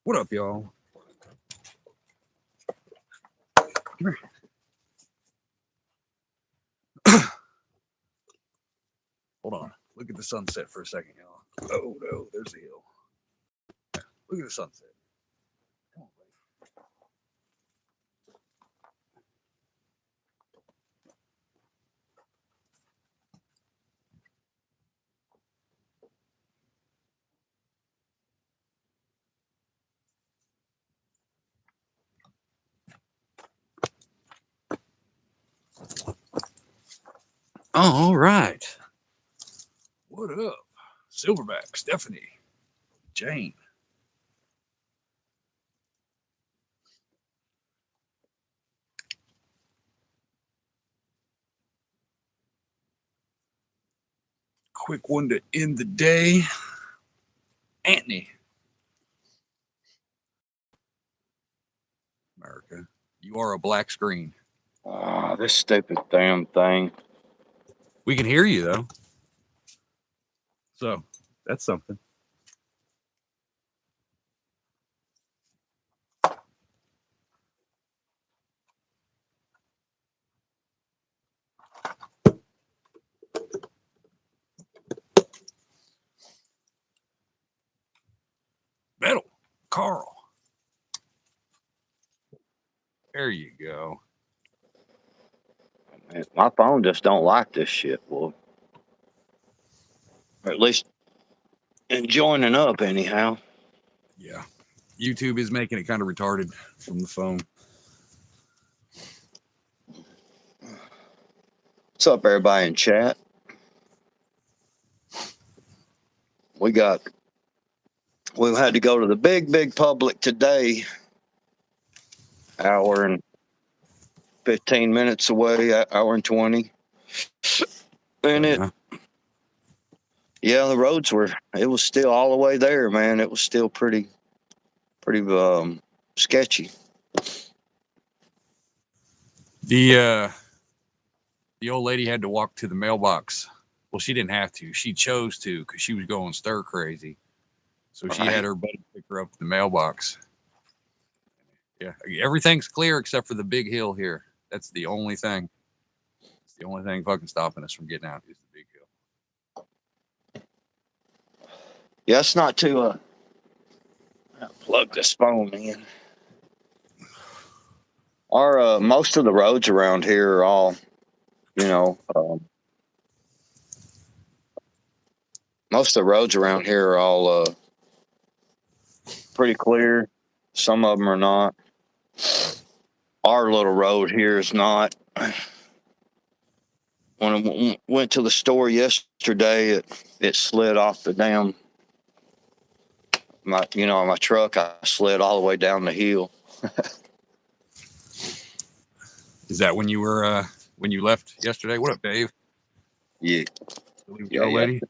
What up, y'all? Come here. Hold on. Look at the sunset for a second, y'all. Oh no, there's the hill. Look at the sunset. Come on, buddy. All right. What up? Silverback, Stephanie, Jane. Quick one to end the day. Anthony, America. You are a black screen. Ah, this stupid damn thing. We can hear you though. So that's something. Metal, Carl. There you go. My phone just don't like this shit, boy. Or at least in joining up anyhow. Yeah. YouTube is making it kind of retarded from the phone. What's up, everybody in chat? We had to go to the big public today. Hour and 15 minutes away, hour and 20. And Uh-huh. the roads it was still all the way there, man. It was still pretty sketchy. The old lady had to walk to the mailbox. Well, she didn't have to. She chose to because she was going stir crazy. So she had Right. her buddy pick her up at the mailbox. Yeah, everything's clear except for the big hill here. That's the only thing. It's the only thing fucking stopping us from getting out is the big hill. Yeah, it's not too plug this phone in. Our most of the roads around here are all, you know, most of the roads around here are all pretty clear. Some of them are not. Our little road here is not. When I went to the store yesterday, it slid off the damn my truck. I slid all the way down the hill. Is that when you left yesterday? What up, Dave? Yeah, Leave with yeah, your old yeah. lady?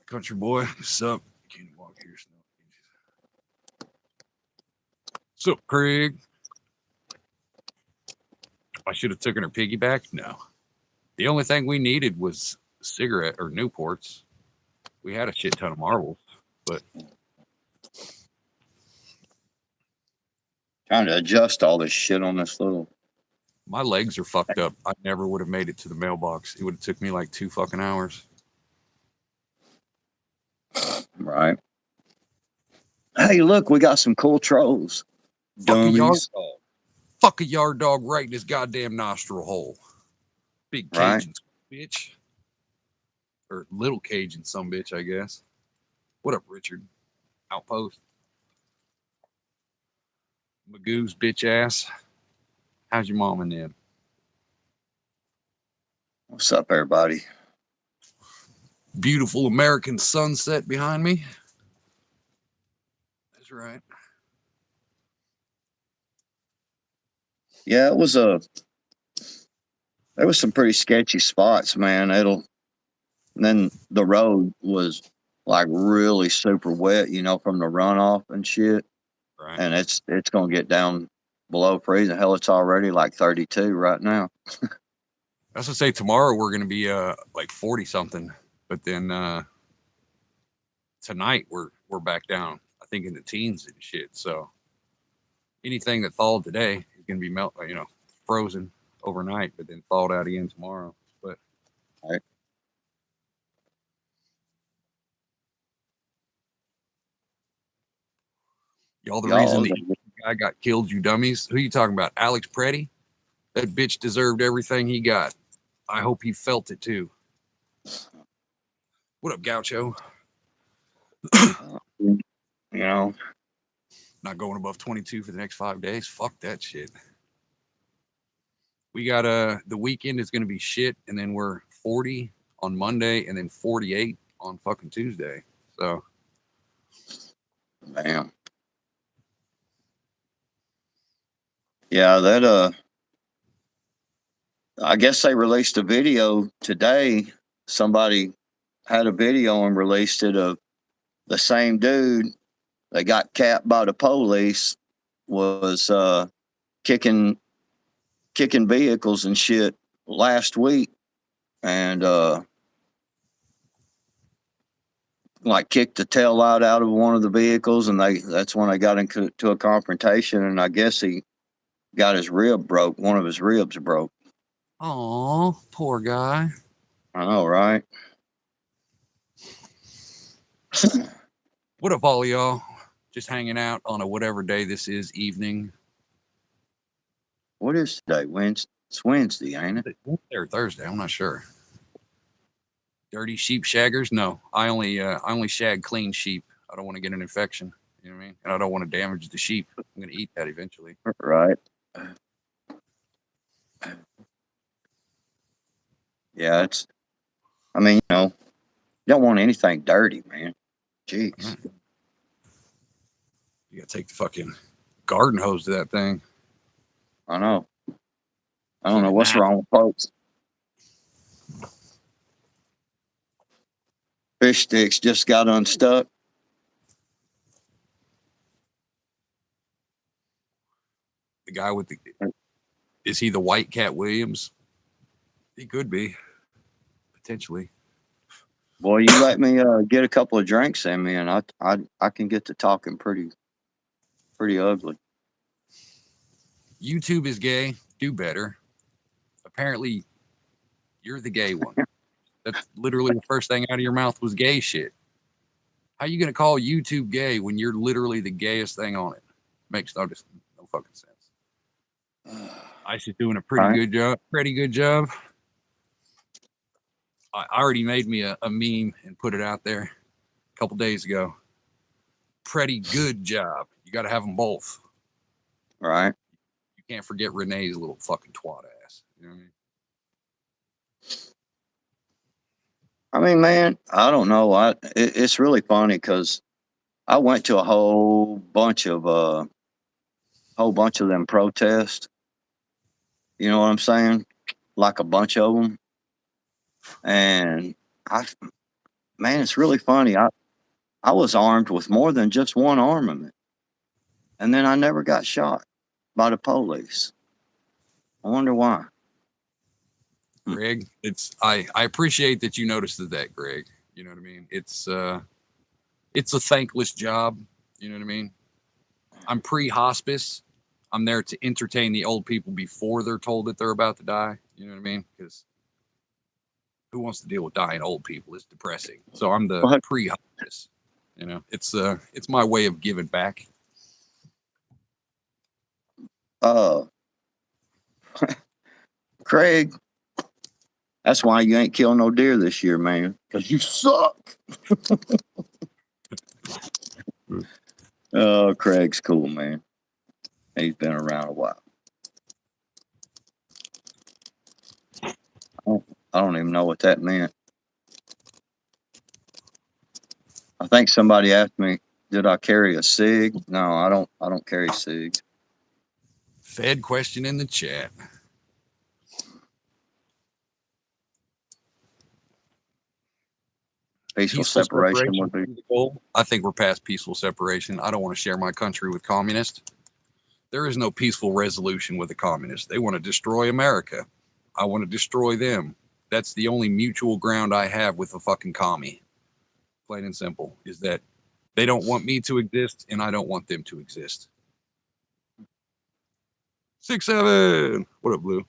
Country boy. What's up? Can't walk here. What's up, Craig? I should have taken her piggyback. No. The only thing we needed was cigarette or Newports. We had a shit ton of marbles, but Trying to adjust all this shit on this little. my legs are fucked up. I never would have made it to the mailbox. It would have took me like 2 fucking hours. Right. Hey, look, we got some cool trolls. Fuck a yard Dummies. dog. Fuck a yard dog right in his goddamn nostril hole. Big Right. Cajun bitch. Or little Cajun some bitch, I guess. What up, Richard? Outpost. Magoo's bitch ass. How's your mom and them? What's up, everybody? Beautiful American sunset behind me. That's right. Yeah, there was some pretty sketchy spots, man. Then the road was like really super wet, from the runoff and shit. Right. And it's gonna get down below freezing. Hell, it's already like 32 right now. I was gonna say tomorrow we're gonna be like 40 something, but then tonight we're back down. I I think in the teens and shit. So anything that thawed today is gonna be frozen overnight, but then thawed out again tomorrow. But Right. y'all, the reason Y'all, the guy got killed, you dummies. Who you talking about? Alex Preddy? That bitch deserved everything he got. I hope he felt it too. What up, Gaucho? you know, Not going above 22 for the next 5 days. Fuck that shit. We got the weekend is gonna be shit, and then we're 40 on Monday, and then 48 on fucking Tuesday. So damn. Yeah, that I guess they released a video today. Somebody had a video and released it of the same dude that got capped by the police was kicking vehicles and shit last week, and like kicked the tail light out of one of the vehicles, and that's when they got into a confrontation, and I guess he got his rib broke. One of his ribs broke. oh, poor guy. I know, right? What up, all y'all? Just hanging out on a whatever day this is, evening. What is today? Wednesday. It's Wednesday, ain't it? Wednesday or Thursday, I'm not sure. Dirty sheep shaggers? No, I only shag clean sheep. I don't want to get an infection. You know what I mean? And I don't want to damage the sheep. I'm gonna eat that eventually. Right. Yeah, it's. I mean, you don't want anything dirty, man. Jeez. Right. You gotta take the fucking garden hose to that thing. I know. I don't Keep know it what's nice. wrong with folks. Fish sticks just got unstuck. The guy with the is he the white cat Williams? He could be potentially. Boy, you let me get a couple of drinks in me, and I can get to talking pretty ugly. YouTube is gay. Do better. Apparently, you're the gay one. That's literally the first thing out of your mouth was gay shit. How you gonna call YouTube gay when you're literally the gayest thing on it? Makes no fucking sense. Ice is doing a pretty Right? good job. Pretty good job. I already made me a meme and put it out there a couple days ago. Pretty good job. You got to have them both. Right. You can't forget Renee's little fucking twat ass. You know what I mean? I mean, man, I don't know. It's really funny because I went to a whole bunch of them protests. You know what I'm saying? Like a bunch of them, and man, it's really funny. I was armed with more than just one armament, and then I never got shot by the police. I wonder why. Greg, I appreciate that you noticed that, Greg. You know what I mean? It's a thankless job. You know what I mean? I'm pre-hospice. I'm there to entertain the old people before they're told that they're about to die. You know what I mean? Because who wants to deal with dying old people? It's depressing. So I'm the But pre-hospice. You know, it's my way of giving back. uh, Craig, that's why you ain't killed no deer this year, man. Because you suck. Oh, Craig's cool, man. He's been around a while. I don't even know what that meant. I think somebody asked me, did I carry a cig? No, I don't carry cigs. Fed question in the chat. Peaceful separation would be. The goal. I think we're past peaceful separation. I don't want to share my country with communists. There is no peaceful resolution with the communists. They want to destroy America. I want to destroy them. That's the only mutual ground I have with a fucking commie. Plain and simple. Is that They don't want me to exist, and I don't want them to exist. 6-7. What up, Blue?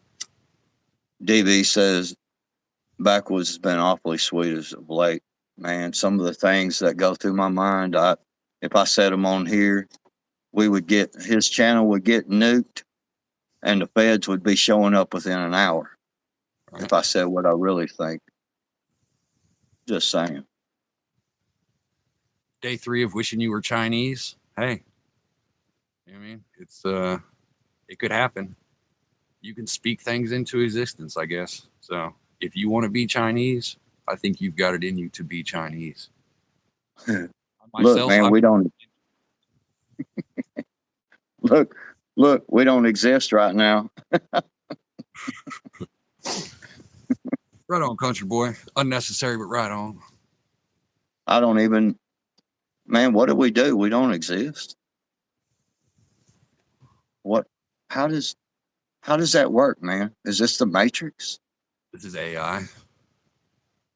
DB says Backwoods has been awfully sweet as of late. Man, some of the things that go through my mind, if I said them on here, his channel would get nuked, and the feds would be showing up within an hour. Right. If I said what I really think. Just saying. Day 3 of wishing you were Chinese. Hey, you know what I mean, it could happen. You can speak things into existence, I guess. So if you want to be Chinese, I think you've got it in you to be Chinese. Look, man, we don't. look, we don't exist right now. Right on, country boy. Unnecessary, but right on. I don't even. Man, what do? We don't exist. What? How does that work, man? Is this the Matrix? This is AI.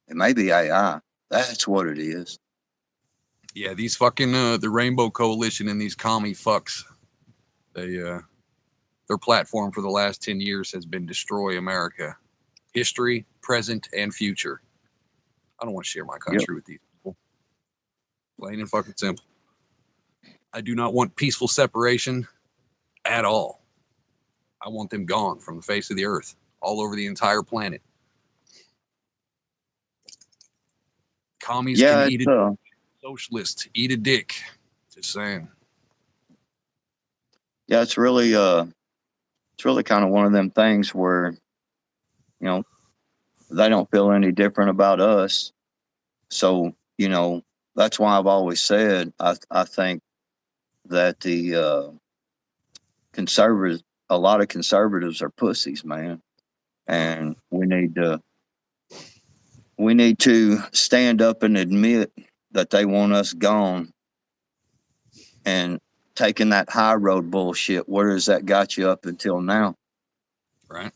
It may be AI. That's what it is. Yeah, these fucking the Rainbow Coalition and these commie fucks. Their platform for the last 10 years has been destroy America, history, present, and future. I don't want to share my country with these people. Plain and fucking simple. I do not want peaceful separation at all. I want them gone from the face of the earth, all over the entire planet. Commies can eat a socialists eat a dick. Just saying. Yeah, it's really kind of one of them things where, you know, they don't feel any different about us. So, you know, that's why I've always said I think that the conservatives, a lot of conservatives are pussies, man, and we need to stand up and admit that they want us gone, and taking that high road bullshit. Where has that got you up until now? Right.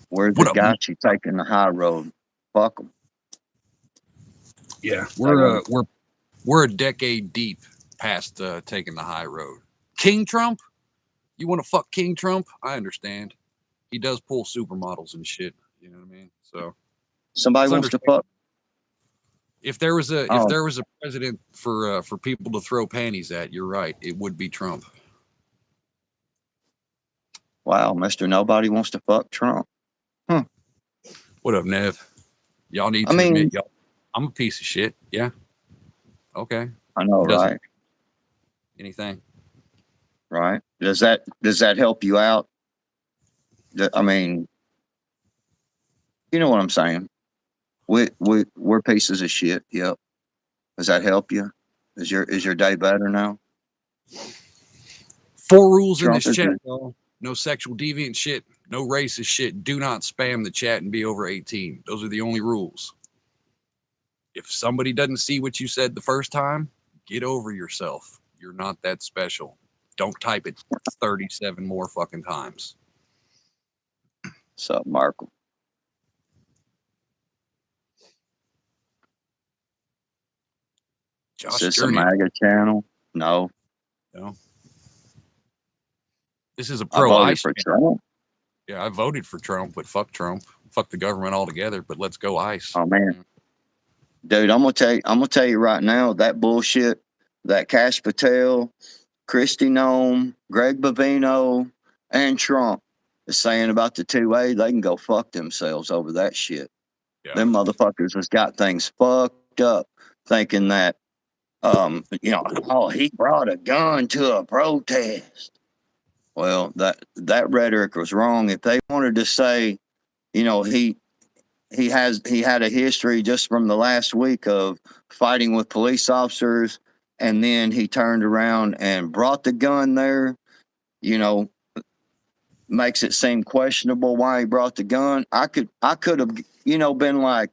Where's it got you taking the high road? Fuck them. Yeah, we're a decade deep past taking the high road. King Trump, you want to fuck King Trump? I understand. He does pull supermodels and shit. You know what I mean? So somebody wants to fuck. If there was a president for people to throw panties at, you're right. It would be Trump. Wow, Mr. Nobody wants to fuck Trump. Huh. What up, Nev? Y'all need to admit, y'all, I'm a piece of shit. Yeah. Okay. I know, right? Anything. Right. Does that help you out? I mean, you know what I'm saying? We're pieces of shit. Yep. Does that help you? Is your day better now? 4 rules Trump in this chat, though. No sexual deviant shit. No racist shit. Do not spam the chat and be over 18. Those are the only rules. If somebody doesn't see what you said the first time, get over yourself. You're not that special. Don't type it 37 more fucking times. What's up, Markle? Is this a MAGA channel? No. This is a pro-ICE for Trump. Yeah, I voted for Trump, but fuck Trump. Fuck the government altogether, but let's go ICE. Oh, man. Dude, I'm gonna tell you right now, that bullshit, that Kash Patel, Kristi Noem, Greg Bovino, and Trump is saying about the 2A, they can go fuck themselves over that shit. Yeah. Them motherfuckers has got things fucked up, thinking that, he brought a gun to a protest. Well, that rhetoric was wrong. If they wanted to say, he had a history just from the last week of fighting with police officers, and then he turned around and brought the gun there, makes it seem questionable why he brought the gun. I could have, been like,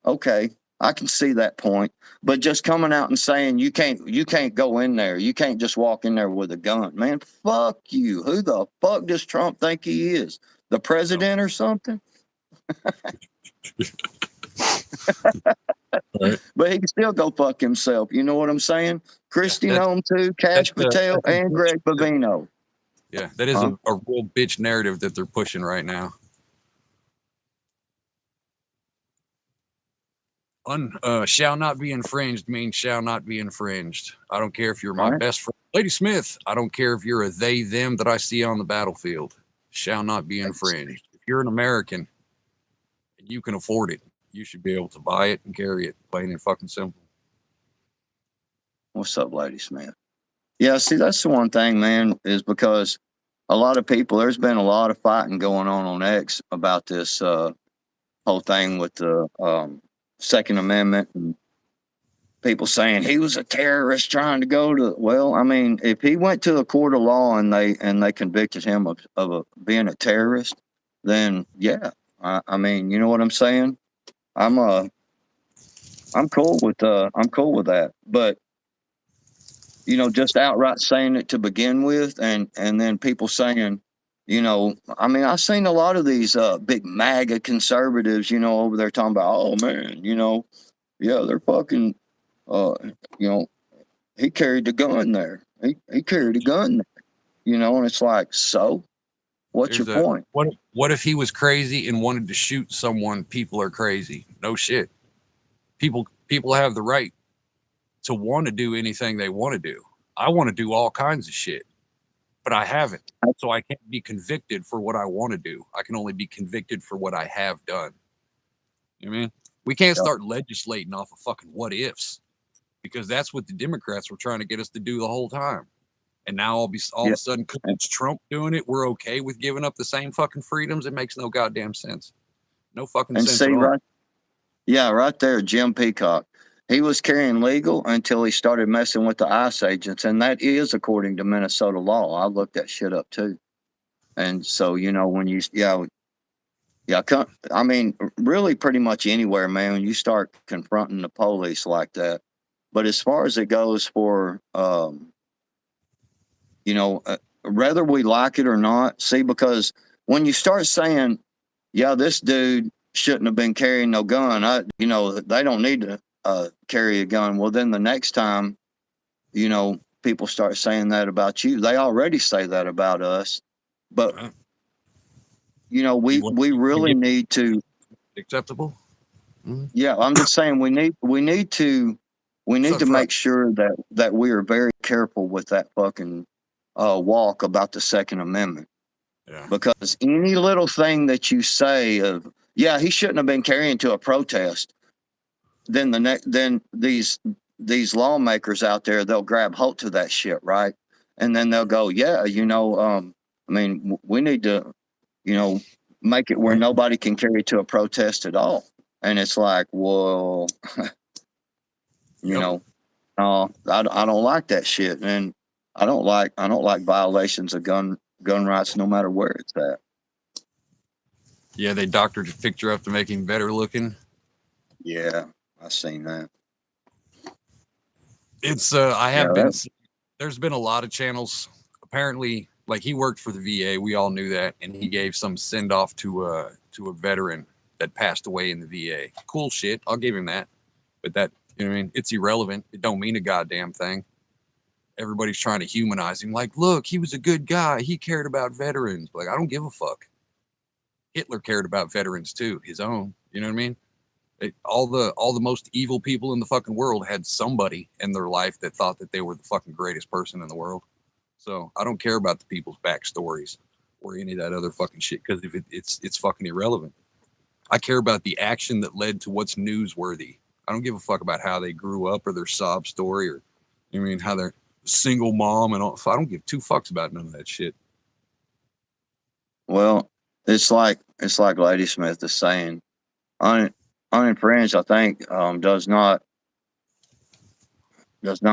okay, I can see that point. But just coming out and saying you can't go in there. You can't just walk in there with a gun. Man, fuck you. Who the fuck does Trump think he is? The president or something? Right. But he can still go fuck himself. You know what I'm saying? Christy Nome too, Cash Patel, that's a and Greg Bavino. Yeah, that is Huh? a real bitch narrative that they're pushing right now. Shall not be infringed means shall not be infringed. I don't care if you're my Right? best friend, Lady Smith. I don't care if you're a they, them that I see on the battlefield. Shall not be infringed. If you're an American and you can afford it, you should be able to buy it and carry it. Plain and fucking simple. What's up, Lady Smith? Yeah, see, that's the one thing, man, is because a lot of people, there's been a lot of fighting going on X about this whole thing with the Second Amendment and people saying he was a terrorist trying to go to. Well, I mean, if he went to a court of law and they convicted him of being a terrorist, then yeah, I mean, you know what I'm saying? I'm cool with that, but you know, just outright saying it to begin with, and then people saying, you know, I mean, I've seen a lot of these big MAGA conservatives, you know, over there talking about, oh man, you know, yeah, they're fucking, uh, you know, he carried the gun there. He carried a gun there, you know, and it's like, so what's your There's a point? what if he was crazy and wanted to shoot someone? People are crazy. No shit. People have the right to want to do anything they want to do. I want to do all kinds of shit, but I haven't. So I can't be convicted for what I want to do. I can only be convicted for what I have done. You know what I mean? We can't start legislating off of fucking what ifs because that's what the Democrats were trying to get us to do the whole time. And now all of Yeah. a sudden, because it's Trump doing it, we're okay with giving up the same fucking freedoms. It makes no goddamn sense. No fucking And sense see, at all. right, yeah, right there, Jim Peacock. He was carrying legal until he started messing with the ICE agents, and that is according to Minnesota law. I looked that shit up too. And so, you know, when you, yeah, I mean, really, pretty much anywhere, man. When you start confronting the police like that, but as far as it goes for, you know, whether we like it or not, see, because when you start saying, yeah, this dude shouldn't have been carrying no gun, you know, they don't need to carry a gun. Well, then the next time, you know, people start saying that about you. They already say that about us, but you know, we really need to. Acceptable. Yeah, I'm just saying we need to make sure that we are very careful with that fucking walk about the Second Amendment. Yeah. Because any little thing that you say of, yeah, he shouldn't have been carrying to a protest, then then these lawmakers out there, they'll grab hold to that shit, right? And then they'll go, yeah, you know, I mean, we need to, you know, make it where nobody can carry to a protest at all. And it's like, well, you know, I don't like that shit, and I don't like violations of gun rights, no matter where it's at. Yeah, they doctored his picture up to make him better looking. Yeah, I seen that. It's I have been. There's been a lot of channels. Apparently, like he worked for the VA. We all knew that, and he gave some send off to a veteran that passed away in the VA. Cool shit. I'll give him that. But that, you know what I mean? It's irrelevant. It don't mean a goddamn thing. Everybody's trying to humanize him. Like, look, he was a good guy. He cared about veterans. Like, I don't give a fuck. Hitler cared about veterans too, his own. You know what I mean? All the most evil people in the fucking world had somebody in their life that thought that they were the fucking greatest person in the world. So I don't care about the people's backstories or any of that other fucking shit because if it's fucking irrelevant. I care about the action that led to what's newsworthy. I don't give a fuck about how they grew up or their sob story or, I mean, how they're single mom and all. I don't give two fucks about none of that shit. Well, it's like Lady Smith is saying, unfringed, I think, does not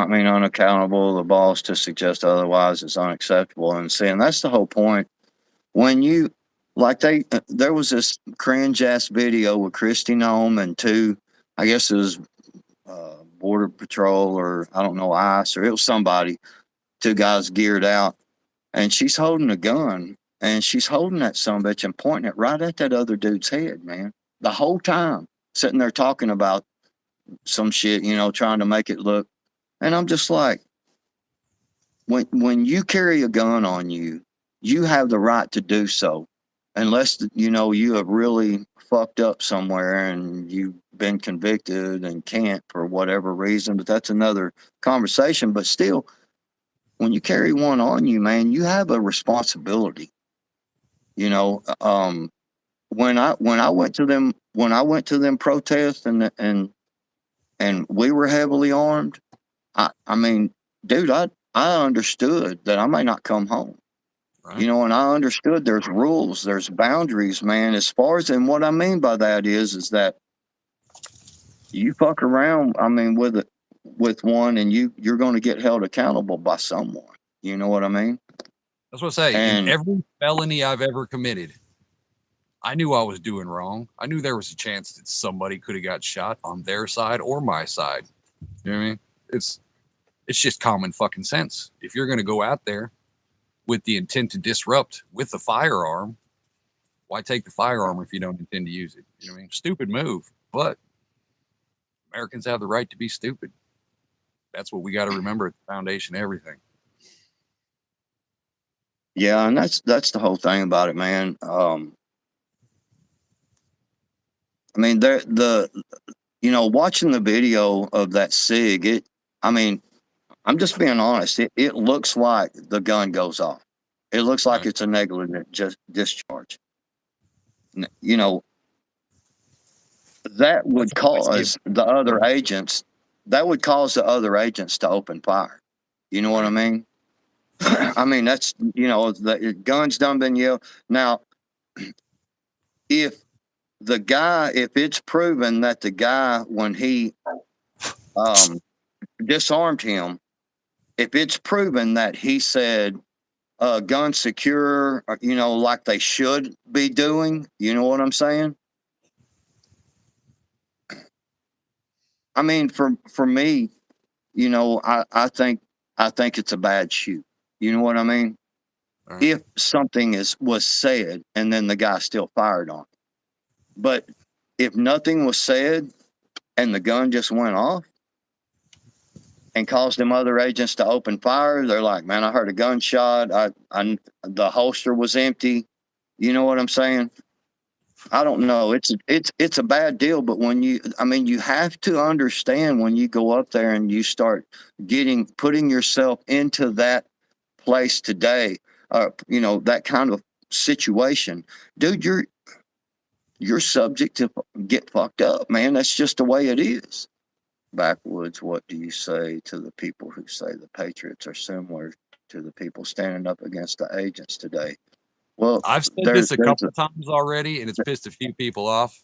mean unaccountable. The boss to suggest otherwise is unacceptable. And saying that's the whole point. When you like there was this cringe ass video with Christy Nome and two, I guess it was Border Patrol or I don't know, ICE, or it was somebody, two guys geared out, and she's holding a gun and she's holding that sumbitch and pointing it right at that other dude's head, man, the whole time. sitting there talking about some shit, you know, trying to make it look. And I'm just like, when you carry a gun on you, you have the right to do so, unless you know you have really fucked up somewhere and you've been convicted and can't for whatever reason. But that's another conversation. But still, when you carry one on you, man, you have a responsibility. You know, when I went to them protests and we were heavily armed. I mean, dude, I understood that I may not come home. Right. You know, and I understood there's rules, there's boundaries, man. As far as, and what I mean by that is that you fuck around, I mean, with one, and you're going to get held accountable by someone. You know what I mean? That's what I say. And in every felony I've ever committed, I knew I was doing wrong. I knew there was a chance that somebody could have got shot on their side or my side. You know what I mean? It's just common fucking sense. If you're going to go out there with the intent to disrupt with a firearm, why take the firearm if you don't intend to use it? You know what I mean? Stupid move, but Americans have the right to be stupid. That's what we got to remember at the foundation of everything. yeah, and that's the whole thing about it, man. I mean, you know, watching the video of that SIG, I mean, I'm just being honest. It looks like the gun goes off. It looks like Right. it's a negligent discharge. You know, that would cause the other agents. That would cause the other agents to open fire. You know what I mean? I mean, that's, you know, the gun's done been yelled. Now, if it's proven that the guy, when he disarmed him, if it's proven that he said gun secure, you know, like they should be doing, you know what I'm saying? I mean, for me, you know, I think it's a bad shoot. You know what I mean? Right. If something was said and then the guy still fired on it. But if nothing was said and the gun just went off and caused them other agents to open fire, they're like, man, I heard a gunshot. The holster was empty. You know what I'm saying? I don't know. It's a bad deal, but you have to understand when you go up there and you start putting yourself into that place today, you know, that kind of situation, dude, you're subject to get fucked up, man. That's just the way it is. Backwoods, what do you say to the people who say the Patriots are similar to the people standing up against the agents today? Well, I've said this a couple times already, and it's pissed a few people off.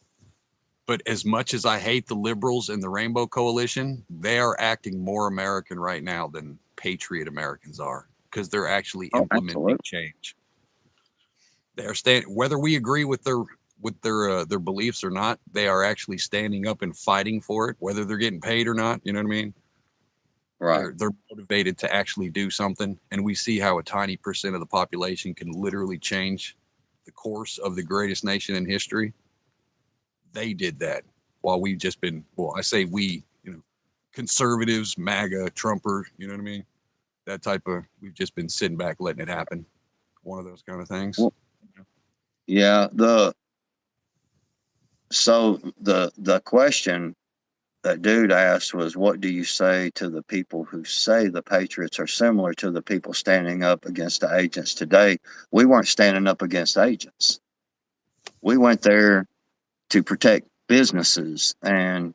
But as much as I hate the liberals and the Rainbow Coalition, they are acting more American right now than patriot Americans are, because they're actually implementing change. They're whether we agree with their beliefs or not, they are actually standing up and fighting for it, whether they're getting paid or not. You know what I mean? Right. They're motivated to actually do something, and we see how a tiny percent of the population can literally change the course of the greatest nation in history. They did that while we've just been, well, I say we, you know, conservatives, MAGA, Trumper, you know what I mean? That type of, we've just been sitting back letting it happen. One of those kind of things. Well, yeah. So the question that dude asked was, what do you say to the people who say the Patriots are similar to the people standing up against the agents today? We weren't standing up against agents. We went there to protect businesses, and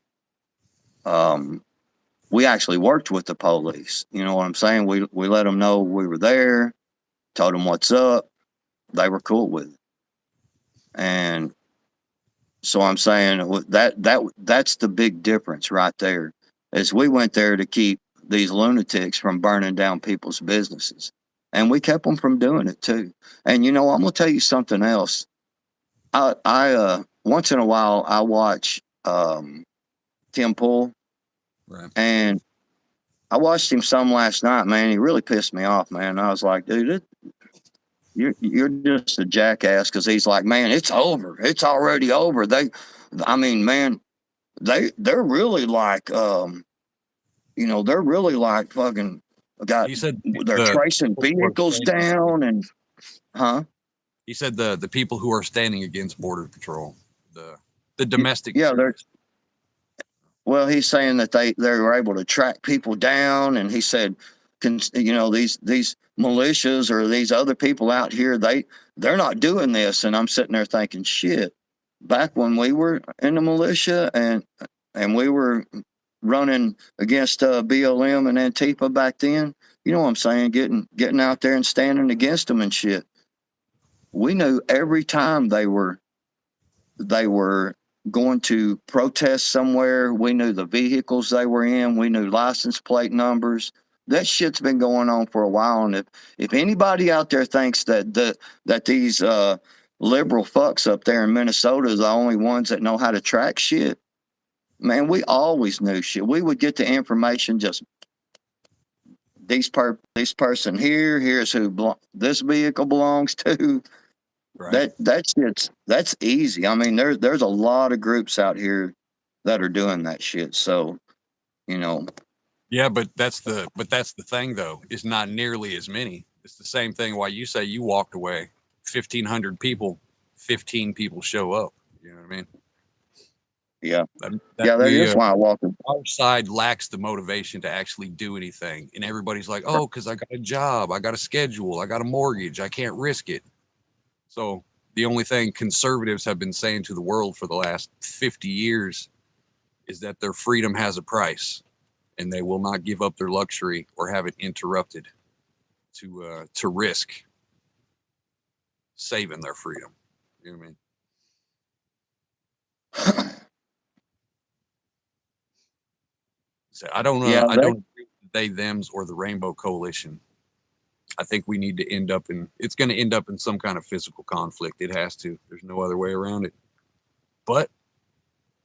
we actually worked with the police. You know what I'm saying? We let them know we were there, told them what's up. They were cool with it. And so I'm saying that's the big difference right there, is we went there to keep these lunatics from burning down people's businesses, and we kept them from doing it too. And you know, I'm gonna tell you something else. I once in a while I watch Tim Pool, Right. and I watched him some last night. Man, he really pissed me off, man. I was like, dude, you're just a jackass, because he's like, man, it's over. It's already over. I mean, man, they're really like they're really like fucking got He said they're the tracing people who are vehicles standing- down and He said the people who are standing against border patrol, the domestic. yeah, terrorists. well, he's saying that they were able to track people down, and he said, these militias or these other people out here, they're not doing this. And I'm sitting there thinking, shit. Back when we were in the militia and we were running against BLM and Antifa back then, you know what I'm saying? Getting out there and standing against them and shit. We knew every time they were going to protest somewhere. We knew the vehicles they were in. We knew license plate numbers. That shit's been going on for a while. And if anybody out there thinks that these liberal fucks up there in Minnesota are the only ones that know how to track shit, man, we always knew shit. We would get the information just this person here. Here's who this vehicle belongs to. Right. That's easy. I mean, there's a lot of groups out here that are doing that shit. So, Yeah, but that's the thing though, is not nearly as many. It's the same thing why you say you walked away, 1,500 people, 15 people show up. You know what I mean? yeah, That that is why I walk. Our side lacks the motivation to actually do anything, and everybody's like, "Oh, because I got a job, I got a schedule, I got a mortgage, I can't risk it." So the only thing conservatives have been saying to the world for the last 50 years is that their freedom has a price, and they will not give up their luxury or have it interrupted to risk saving their freedom. You know what I mean? So I don't Yeah, I don't agree with they thems or the Rainbow Coalition. I think we need to end up in it's going to end up in some kind of physical conflict. It has to. There's no other way around it. But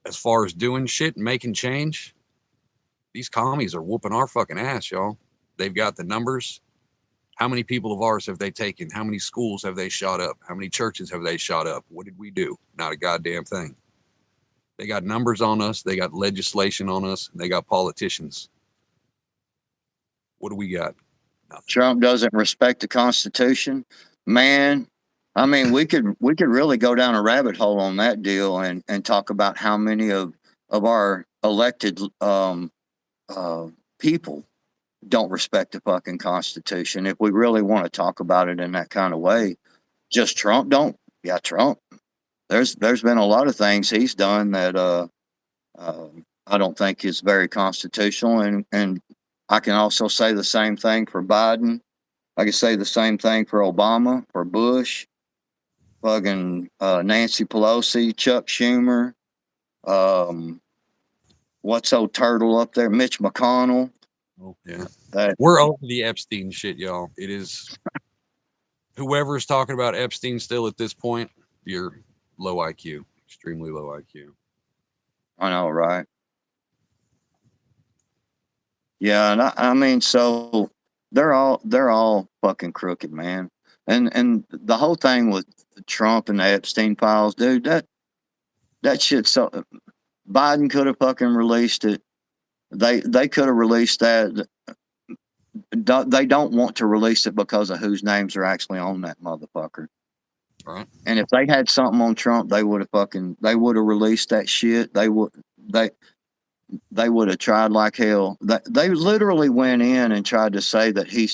as far as doing shit and making change, these commies are whooping our fucking ass, y'all. They've got the numbers. How many people of ours have they taken? How many schools have they shot up? How many churches have they shot up? What did we do? Not a goddamn thing. They got numbers on us. They got legislation on us. And they got politicians. What do we got? Nothing. Trump doesn't respect the Constitution, man. I mean, we could really go down a rabbit hole on that deal and talk about how many of our elected people don't respect the fucking Constitution. If we really want to talk about it in that kind of way, just Trump don't. Yeah, Trump. There's been a lot of things he's done that I don't think is very constitutional, and I can also say the same thing for Biden. I can say the same thing for Obama, for Bush, fucking Nancy Pelosi, Chuck Schumer, what's old turtle up there, Mitch McConnell. Oh, yeah. We're over the Epstein shit, y'all. It is whoever's talking about Epstein still at this point, you're low IQ, extremely low IQ. I know, right? Yeah, and I mean, so they're all fucking crooked, man. And the whole thing with Trump and the Epstein files, dude, that shit. So Biden could have fucking released it. They could have released that. They don't want to release it because of whose names are actually on that motherfucker. Right. And if they had something on Trump, they would have released that shit. They would have tried like hell. They literally went in and tried to say that he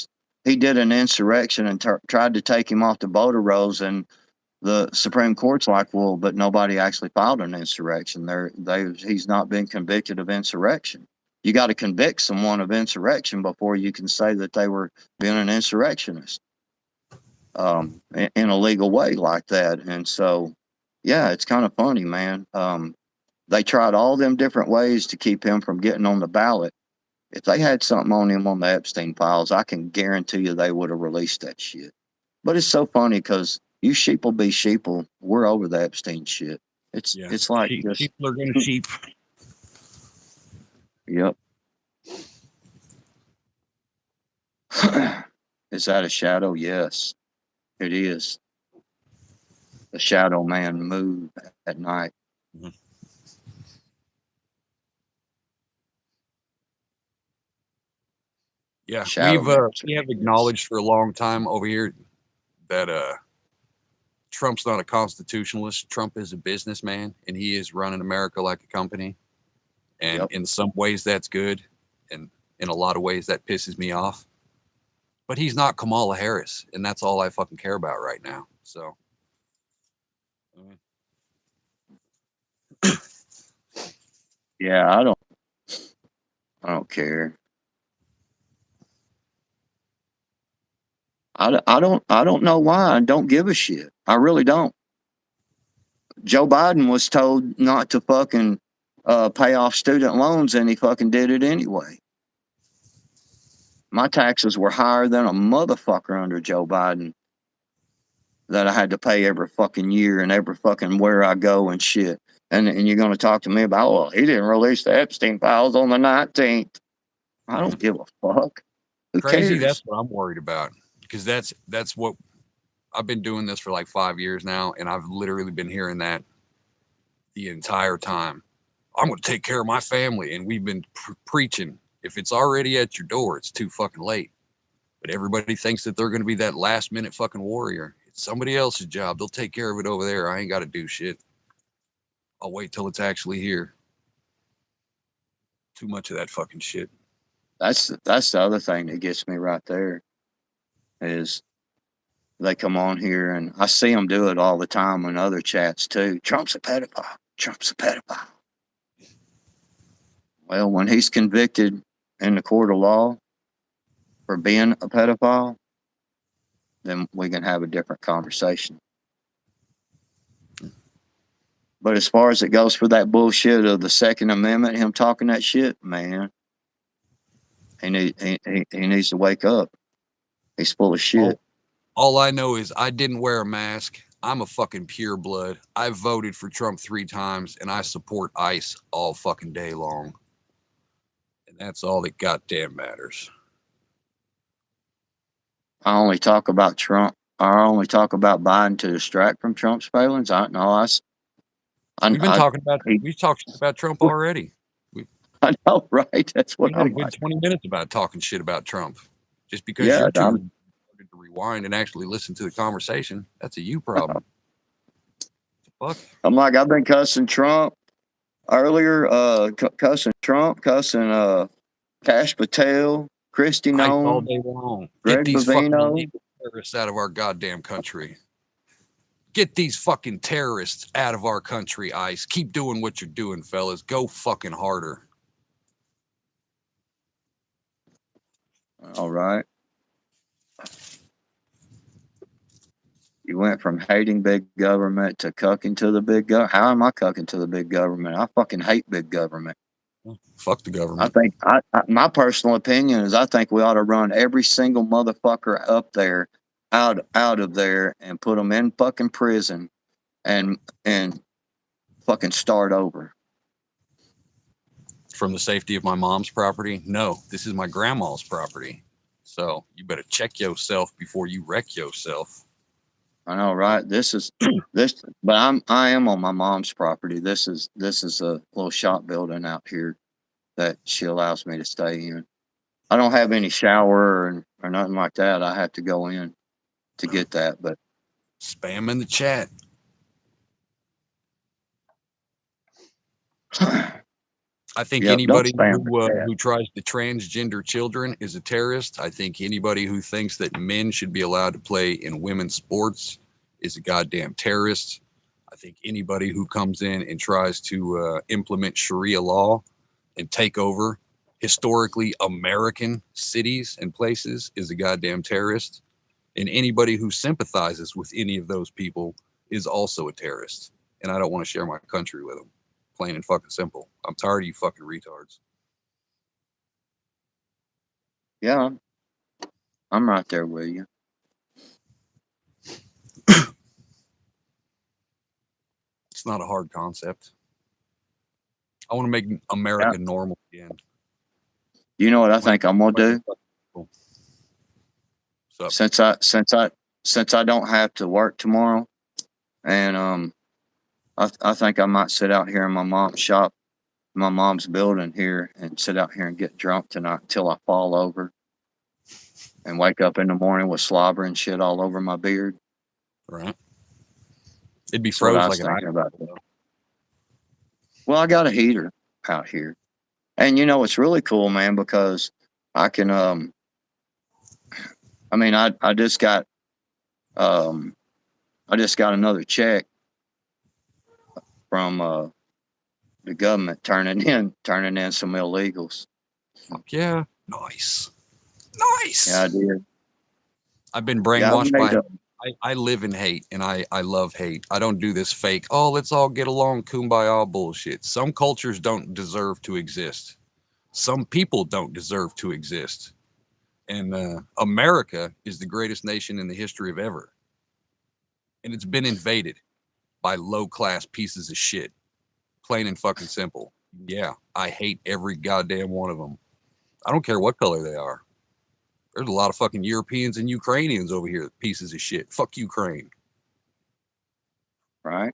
did an insurrection and tried to take him off the voter rolls, and the Supreme Court's like, well, but nobody actually filed an insurrection. He's not been convicted of insurrection. You got to convict someone of insurrection before you can say that they were being an insurrectionist in a legal way like that. And so, yeah, it's kind of funny, man. They tried all them different ways to keep him from getting on the ballot. If they had something on him on the Epstein files, I can guarantee you they would have released that shit. But it's so funny because you sheeple be sheeple. We're over the Epstein shit. It's like sheep are gonna sheep. Yep. Is that a shadow? Yes, it is. The shadow man move at night. Mm-hmm. Yeah, Shadow we have acknowledged for a long time over here that Trump's not a constitutionalist. Trump is a businessman, and he is running America like a company. And Yep. in some ways, that's good, and in a lot of ways, that pisses me off. But he's not Kamala Harris, and that's all I fucking care about right now. So, Yeah, I don't care. I don't know why. I don't give a shit. I really don't. Joe Biden was told not to fucking pay off student loans, and he fucking did it anyway. My taxes were higher than a motherfucker under Joe Biden that I had to pay every fucking year and every fucking where I go and shit. And you're going to talk to me about, well, he didn't release the Epstein files on the 19th. I don't give a fuck. Who crazy. cares? That's what I'm worried about, because that's what I've been doing this for like 5 years now, and I've literally been hearing that the entire time. I'm going to take care of my family, and we've been preaching. If it's already at your door, it's too fucking late. But everybody thinks that they're going to be that last minute fucking warrior. It's somebody else's job. They'll take care of it over there. I ain't got to do shit. I'll wait till it's actually here. Too much of that fucking shit. That's the other thing that gets me right there is they come on here, and I see them do it all the time in other chats too. Trump's a pedophile. Trump's a pedophile. Well, when he's convicted in the court of law for being a pedophile, then we can have a different conversation. But as far as it goes for that bullshit of the Second Amendment, him talking that shit, man, he needs to wake up. He's full of shit. All I know is I didn't wear a mask. I'm a fucking pure blood. I voted for Trump 3 times, and I support ICE all fucking day long. And that's all that goddamn matters. I only talk about Trump. I only talk about Biden to distract from Trump's failings. We've talked about Trump already. I know, right? That's what We had I'm a good like. 20 minutes about talking shit about Trump. Just because Yeah, you're too to rewind and actually listen to the conversation, that's a you problem. Fuck. I'm like, I've been cussing Trump earlier, cussing Trump, cussing Cash Patel, Christy ICE all Nome, day long. Get Greg these fucking Bovino. illegal terrorists out of our goddamn country. Get these fucking terrorists out of our country, ICE. Keep doing what you're doing, fellas. Go fucking harder. All right. You went from hating big government to cucking to the big government. How am I cucking to the big government? I fucking hate big government. Fuck the government. I think my personal opinion is I think we ought to run every single motherfucker up there out of there and put them in fucking prison and fucking start over. From the safety of my mom's property? No, this is my grandma's property. So you better check yourself before you wreck yourself. I know, right? This, but I am on my mom's property. This is a little shop building out here that she allows me to stay in. I don't have any shower or nothing like that. I have to go in to get that, but Spam in the chat. I think anybody who tries to transgender children is a terrorist. I think anybody who thinks that men should be allowed to play in women's sports is a goddamn terrorist. I think anybody who comes in and tries to implement Sharia law and take over historically American cities and places is a goddamn terrorist. And anybody who sympathizes with any of those people is also a terrorist. And I don't want to share my country with them. Plain and fucking simple. I'm tired of you fucking retards. Yeah, I'm right there with you. It's not a hard concept. I want to make America normal again. You know what I think I'm gonna do? Since I don't have to work tomorrow, and I think I might sit out here in my mom's shop, my mom's building here, and sit out here and get drunk tonight until I fall over, and wake up in the morning with slobber and shit all over my beard. Right. It'd be That's what froze I like was an thinking ice. about. Well, I got a heater out here. And it's really cool, man, because I can I mean I just got another check from the government turning in some illegals. Fuck yeah. Nice. Nice. Yeah, I did. I've been Yeah, brainwashed by I live in hate and I love hate. I don't do this fake, oh, let's all get along, kumbaya bullshit. Some cultures don't deserve to exist. Some people don't deserve to exist. And America is the greatest nation in the history of ever. And it's been invaded by low class pieces of shit. Plain and fucking simple. Yeah, I hate every goddamn one of them. I don't care what color they are. There's a lot of fucking Europeans and Ukrainians over here, pieces of shit. Fuck Ukraine. right.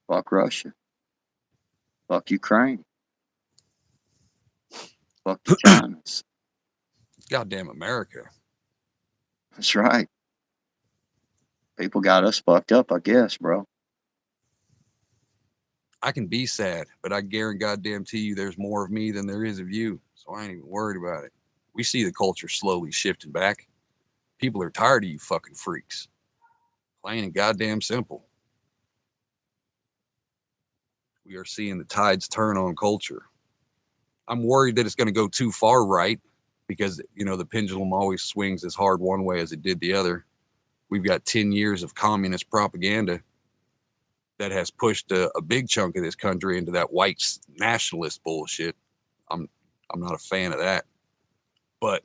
Fuck Russia. Fuck Ukraine. Fuck the China's. Goddamn America. That's right. People got us fucked up, I guess, bro. I can be sad, but I guarantee you there's more of me than there is of you. So I ain't even worried about it. We see the culture slowly shifting back. People are tired of you fucking freaks. Plain and goddamn simple. We are seeing the tides turn on culture. I'm worried that it's going to go too far right because, the pendulum always swings as hard one way as it did the other. We've got 10 years of communist propaganda that has pushed a big chunk of this country into that white nationalist bullshit. I'm not a fan of that. But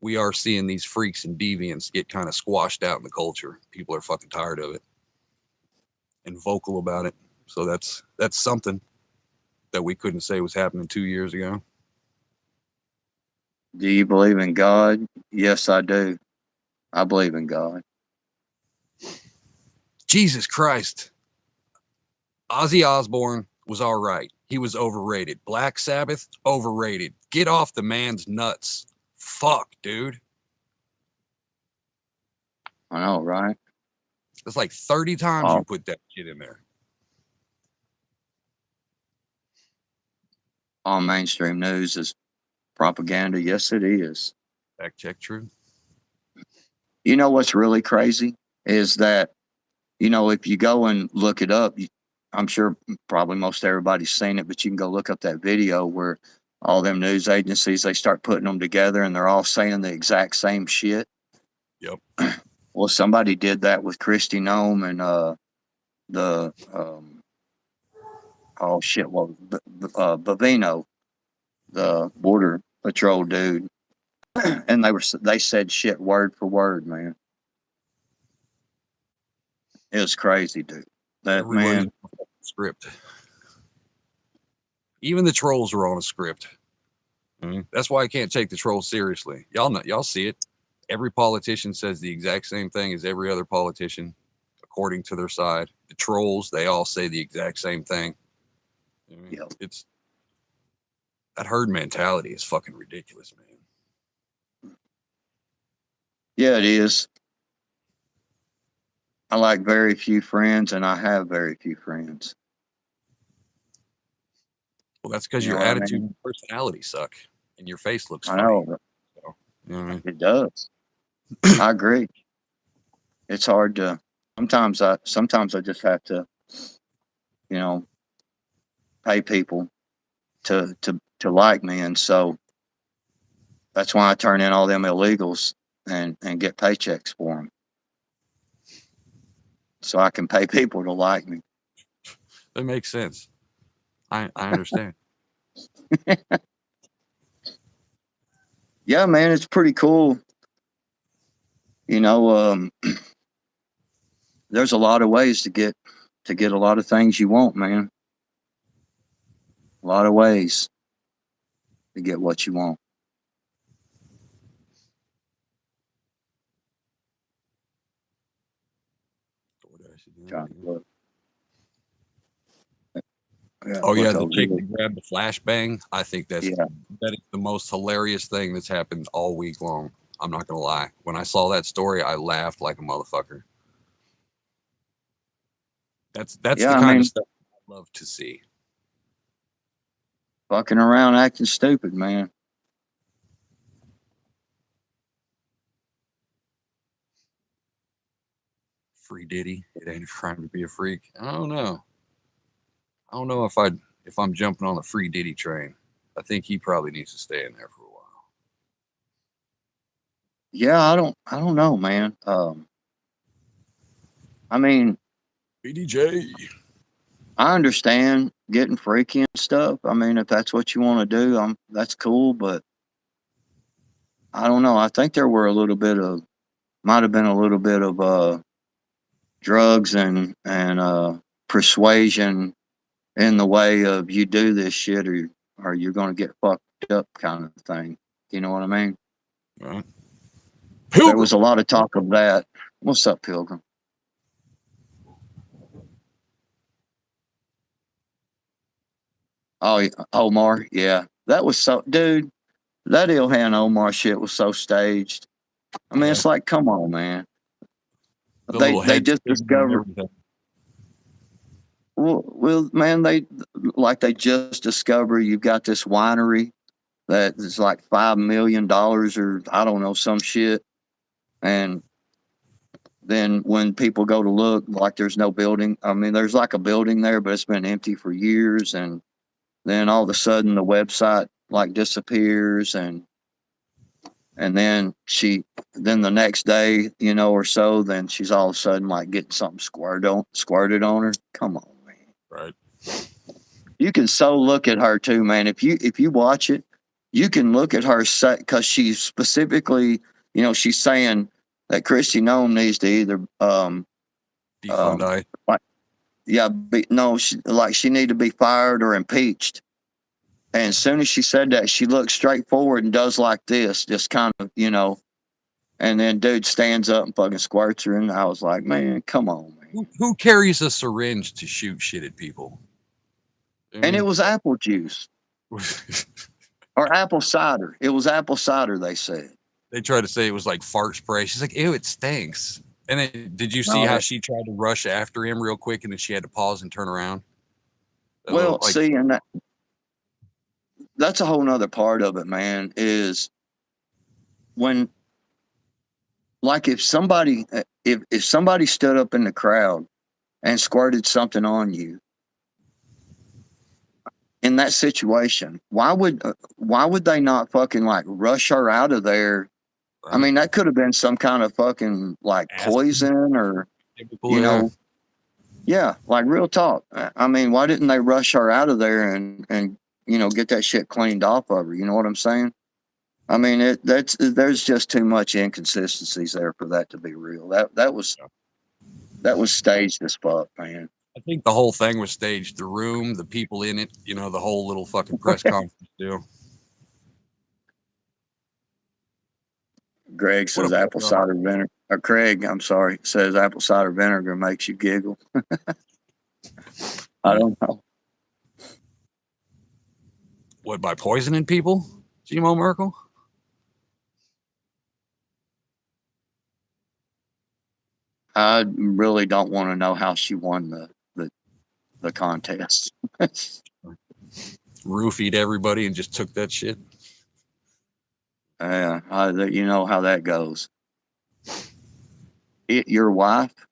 we are seeing these freaks and deviants get kind of squashed out in the culture. People are fucking tired of it and vocal about it. So that's something that we couldn't say was happening 2 years ago. Do you believe in God? Yes, I do. I believe in God. Jesus Christ. Ozzy Osbourne was all right. He was overrated. Black Sabbath, overrated. Get off the man's nuts. Fuck, dude. I know, right? That's like 30 times you put that shit in there. All mainstream news is propaganda. Yes, it is. Fact check true. You know what's really crazy is that, if you go and look it up, I'm sure probably most everybody's seen it, but you can go look up that video where all them news agencies, they start putting them together and they're all saying the exact same shit. Yep. Well, somebody did that with Kristi Noem and the Bavino, the border patrol dude, and they said shit word for word, man. It was crazy, dude. That Everybody's man. on a script. Even the trolls are on a script. That's why I can't take the trolls seriously. Y'all see it. Every politician says the exact same thing as every other politician, according to their side. The trolls, they all say the exact same thing. Yep. It's that herd mentality is fucking ridiculous, man. Yeah, it is. I like very few friends, and I have very few friends. Well, that's because your attitude and personality suck, and your face looks funny. I know. So, you know what I mean? It does. I agree. It's hard to. Sometimes I just have to, pay people to like me, and so that's why I turn in all them illegals and get paychecks for them, so I can pay people to like me. That makes sense. I understand. Yeah, man, it's pretty cool. There's a lot of ways to get a lot of things you want, man. A lot of ways to get what you want. Oh yeah, look the over chick here. that grabbed the flashbang. I think that Yeah, is the most hilarious thing that's happened all week long. I'm not gonna lie. When I saw that story, I laughed like a motherfucker. That's yeah. the I kind of mean, stuff I love to see. fucking around acting stupid, man. Free Diddy. It ain't a crime to be a freak. I don't know. I don't know if I'm jumping on the free Diddy train. I think he probably needs to stay in there for a while. Yeah, I don't know, man. I mean, BDJ. I understand getting freaky and stuff. I mean, if that's what you want to do, that's cool. But I don't know. I think there were a little bit of, might have been a little bit of drugs and persuasion in the way of you do this shit or you're gonna get fucked up kind of thing. You know what I mean? Right. There was Pilgrim. a lot of talk of that. What's up, Pilgrim? Oh, Omar, yeah, that was so, dude. That Ilhan Omar shit was so staged. I mean, Yeah. it's like, come on, man. The They little they head just spinning and discovered. everything. Well, man, they just discovered you've got this winery that is like $5 million or I don't know some shit, and then when people go to look, like there's no building. I mean, there's like a building there, but it's been empty for years, and then all of a sudden the website like disappears, and then the next day, or so, then she's all of a sudden like getting something squirted on her. Come on, man. Right. You can so look at her too, man. If you watch it, you can look at her because she's specifically, she's saying that Christy Nome needs to either Defund um I. like yeah, no, she need to be fired or impeached. And as soon as she said that, she looks straight forward and does like this, just kind of, and then dude stands up and fucking squirts her, and I was like, man, come on, man. Who carries a syringe to shoot shit at people? I And it mean, was apple juice or apple cider. It was apple cider, they said. they try to say it was like fart spray. She's like, ew, it stinks. And then did you see No, how she tried to rush after him real quick and then she had to pause and turn around? That little well, like see, and that's a whole nother part of it, man, is when, like, if somebody stood up in the crowd and squirted something on you in that situation, why would they not fucking like rush her out of there? I right? mean, that could have been some kind of fucking like Acid, poison or, chemical, you yeah. know, yeah, like real talk. I mean, why didn't they rush her out of there and get that shit cleaned off of her? You know what I'm saying? I mean, there's just too much inconsistencies there for that to be real. That was staged as fuck, man. I think the whole thing was staged. The room, the people in it, the whole little fucking press conference deal. Greg What says up, apple Pedro? cider vinegar. Or Craig, I'm sorry, says apple cider vinegar makes you giggle. I don't know. What, by poisoning people? GMO Merkel? I really don't want to know how she won the contest. Roofied everybody and just took that shit. Yeah, you know how that goes. Your wife? This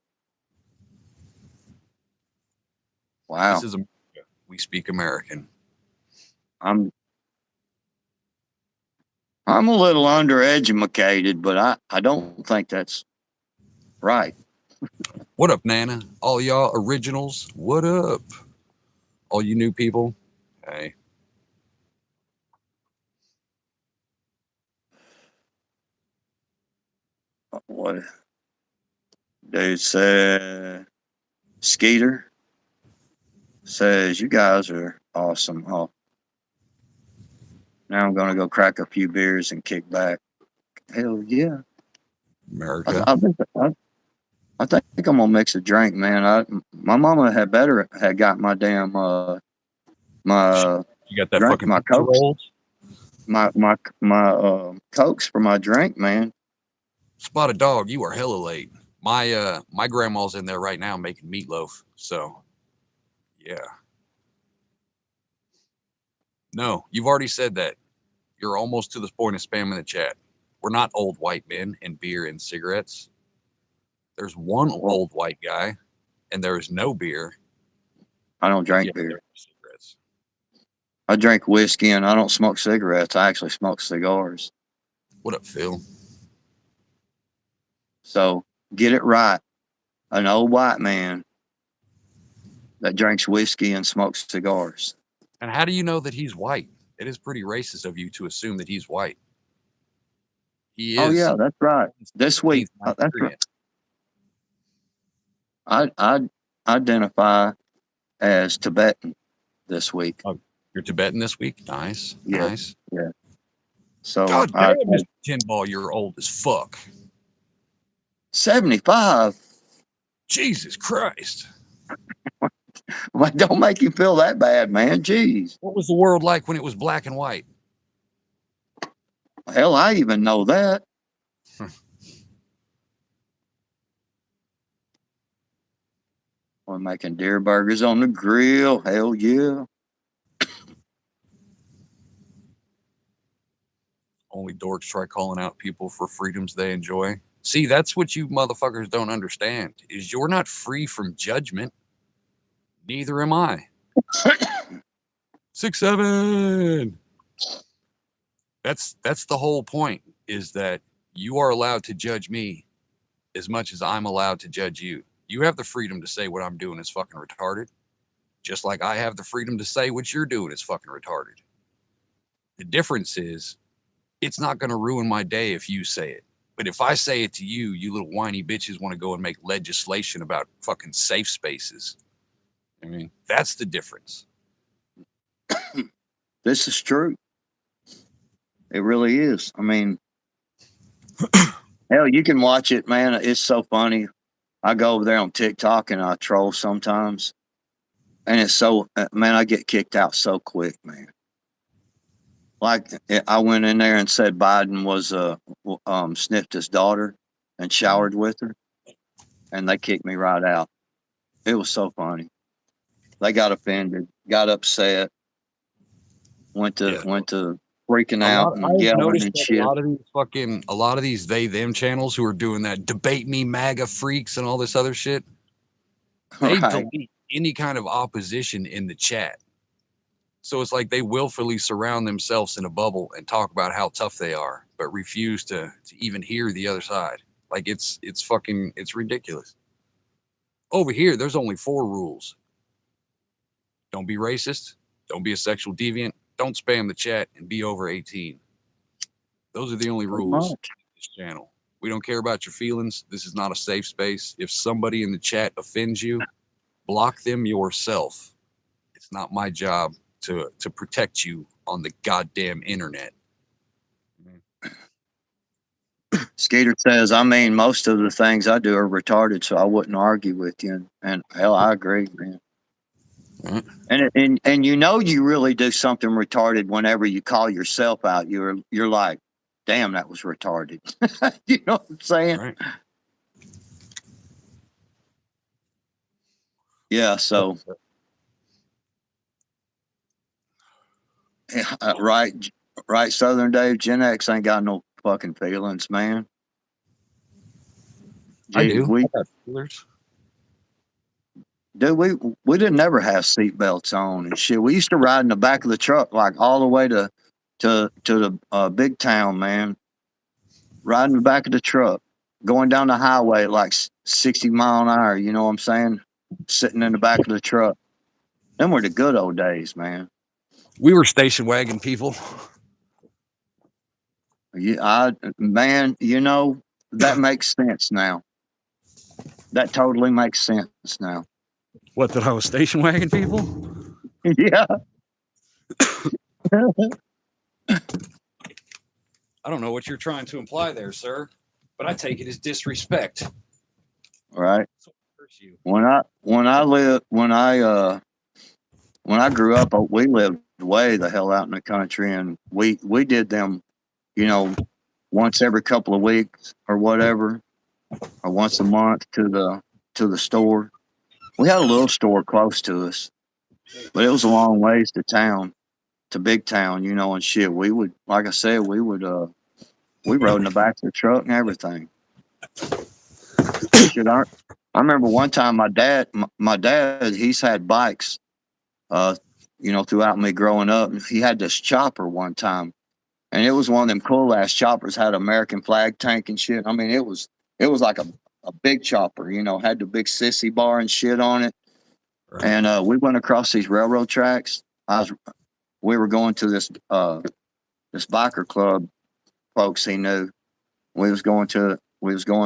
Wow. is America. We speak American. I'm I'm a little undereducated, but I don't think that's right. What up, Nana? All y'all originals, what up? All you new people, hey. What dude said? Skeeter says you guys are awesome. Oh, now I'm gonna go crack a few beers and kick back. Hell yeah! I, th- America. I think I think I'm gonna mix a drink, man. My mama had got my damn my You got that drink, fucking my pizza Cokes, rolls? my Cokes for my drink, man. Spotted dog, you are hella late. My grandma's in there right now making meatloaf. So yeah. No, you've already said that. You're almost to the point of spamming the chat. We're not old white men and beer and cigarettes. There's one Well, old white guy, and there is no beer. I don't drink Yeah, beer. there are cigarettes. I drink whiskey and I don't smoke cigarettes. I actually smoke cigars. What up, Phil? So get it right. An old white man that drinks whiskey and smokes cigars. And how do you know that he's white? It is pretty racist of you to assume that he's white. He Oh is yeah, that's right. This week, 16th that's right. Nigerian. I identify as Tibetan this week. Oh, you're Tibetan this week? Nice. Yeah, Nice. yeah. So God damn, Mr. Tinball, you're old as fuck. 75. Jesus Christ. Well, don't make you feel that bad, man. Jeez. What was the world like when it was black and white? Hell, I even know that. We're making deer burgers on the grill. Hell yeah. Only dorks try calling out people for freedoms they enjoy. See, that's what you motherfuckers don't understand is you're not free from judgment. Neither am I. 6'7". That's the whole point, is that you are allowed to judge me as much as I'm allowed to judge you. You have the freedom to say what I'm doing is fucking retarded, just like I have the freedom to say what you're doing is fucking retarded. The difference is it's not going to ruin my day if you say it. But if I say it to you, you little whiny bitches want to go and make legislation about fucking safe spaces. I mean, that's the difference. This is true. It really is. I mean, hell, you can watch it, man. It's so funny. I go over there on TikTok and I troll sometimes. And it's so, man, I get kicked out so quick, man. Like, I went in there and said Biden was, sniffed his daughter and showered with her. And they kicked me right out. It was so funny. They got offended, got upset, went to freaking out and yelling and shit. A lot of these they them channels who are doing that debate me MAGA freaks and all this other shit. They Right. delete any kind of opposition in the chat. So it's like they willfully surround themselves in a bubble and talk about how tough they are, but refuse to even hear the other side. Like it's ridiculous. Over here, there's only 4 rules. Don't be racist. Don't be a sexual deviant. Don't spam the chat and be over 18. Those are the only rules in this channel. We don't care about your feelings. This is not a safe space. If somebody in the chat offends you, block them yourself. It's not my job to protect you on the goddamn internet. Skeeter says, I mean, most of the things I do are retarded, so I wouldn't argue with you. And hell, I agree, man. And you know you really do something retarded whenever you call yourself out. You're like, damn, that was retarded. You know what I'm saying? Right. Yeah, so right, Southern Dave, Gen X ain't got no fucking feelings, man. I do. We I got feelers. Dude, we didn't ever have seatbelts on and shit. We used to ride in the back of the truck like all the way to the big town, man. Riding in the back of the truck, going down the highway at like 60 mile an hour. You know what I'm saying? Sitting in the back of the truck. Them were the good old days, man. We were station wagon people. Man, you know that makes sense now. That totally makes sense now. What, that I was station wagon people? Yeah. I don't know what you're trying to imply there, sir, but I take it as disrespect. Right. When I when I grew up, we lived way the hell out in the country, and we did them, you know, once every couple of weeks or whatever, or once a month to the store. We had a little store close to us, but it was a long ways to town, to big town, you know, and shit. We would, like I said, we rode in the back of the truck and everything. Shit, I remember one time my dad, he's had bikes, uh, you know, throughout me growing up. He had this chopper one time, and it was one of them cool ass choppers, had American flag tank and shit. I mean, it was like a big chopper, you know, had the big sissy bar and shit on it. Right. And we went across these railroad tracks. We were going to this biker club, folks he knew. We was going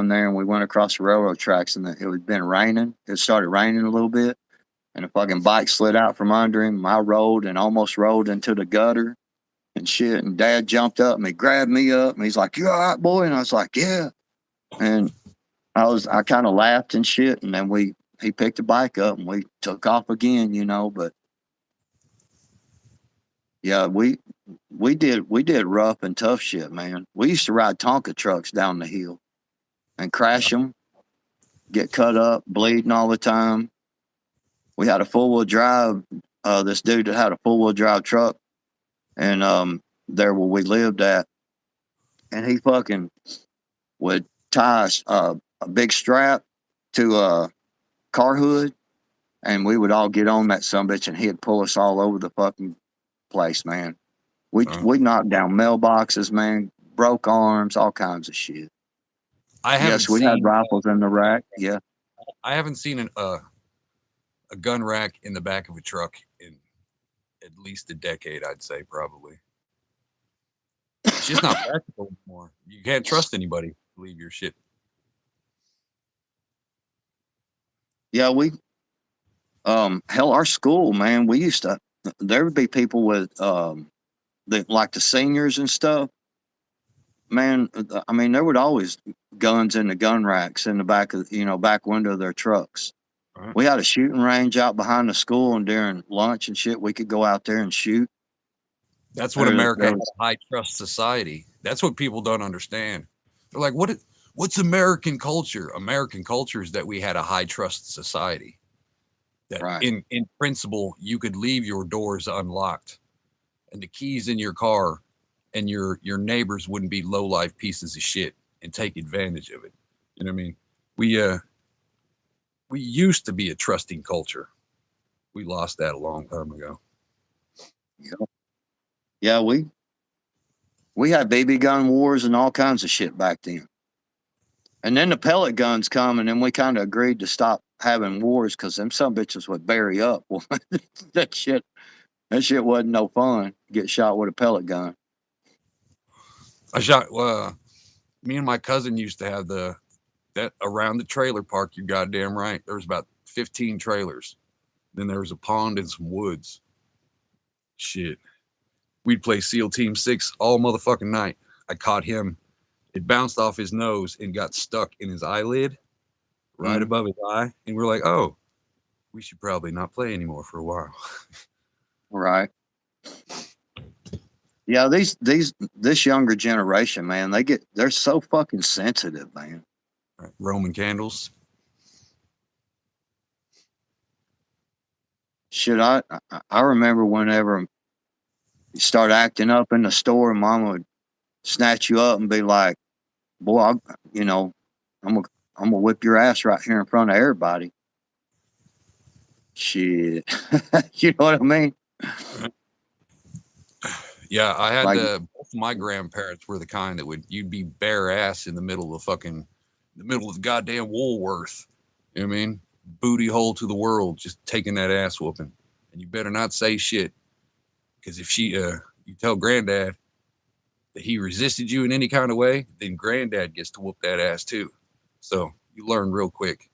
there, and we went across the railroad tracks, and it had been raining. It started raining a little bit, and a fucking bike slid out from under him. I rolled and almost rolled into the gutter and shit. And Dad jumped up and he grabbed me up, and he's like, "You all right, boy?" And I was like, "Yeah." And I kind of laughed and shit, and then he picked the bike up and we took off again, you know. But yeah, we did rough and tough shit, man. We used to ride Tonka trucks down the hill and crash them, get cut up, bleeding all the time. We had a four wheel drive. This dude that had a four wheel drive truck, and there where we lived at, and he fucking would tie a big strap to a car hood, and we would all get on that sumbitch, and he'd pull us all over the fucking place, man. We knocked down mailboxes, man, broke arms, all kinds of shit. Yes, we had rifles in the rack. Yeah, I haven't seen a gun rack in the back of a truck in at least a decade. I'd say probably. It's just not practical anymore. You can't trust anybody to leave your shit. yeah. Hell, our school, man. We used to. There would be people with like the seniors and stuff. Man, I mean, there would always guns in the gun racks in the back of back window of their trucks. Right. We had a shooting range out behind the school, and during lunch and shit, we could go out there and shoot. That's what America is, high trust society. That's what people don't understand. They're like, what's American culture? American culture is that we had a high trust society. That right. in principle, you could leave your doors unlocked and the keys in your car, and your neighbors wouldn't be low life pieces of shit and take advantage of it. You know what I mean? We used to be a trusting culture. We lost that a long time ago. Yeah, we had BB gun wars and all kinds of shit back then. And then the pellet guns come, and then we kind of agreed to stop having wars because them some bitches would bury up. that shit wasn't no fun. Get shot with a pellet gun. I shot. Me and my cousin used to have that around the trailer park. You're goddamn right. There was about 15 trailers. Then there was a pond and some woods. Shit. We'd play SEAL Team 6 all motherfucking night. I caught him. It bounced off his nose and got stuck in his eyelid, right above his eye. And we're like, oh, we should probably not play anymore for a while. Right. Yeah, this younger generation, man, they're so fucking sensitive, man. Right. Roman candles. Shit, I remember whenever you start acting up in the store, Mama would snatch you up and be like, "Boy, I'm gonna whip your ass right here in front of everybody." Shit, you know what I mean? Yeah, I had both my grandparents were the kind that you'd be bare ass in the middle of the goddamn Woolworth. You know what I mean? Booty hole to the world, just taking that ass whooping. And you better not say shit. Because if you tell granddad that he resisted you in any kind of way, then granddad gets to whoop that ass too. So you learn real quick.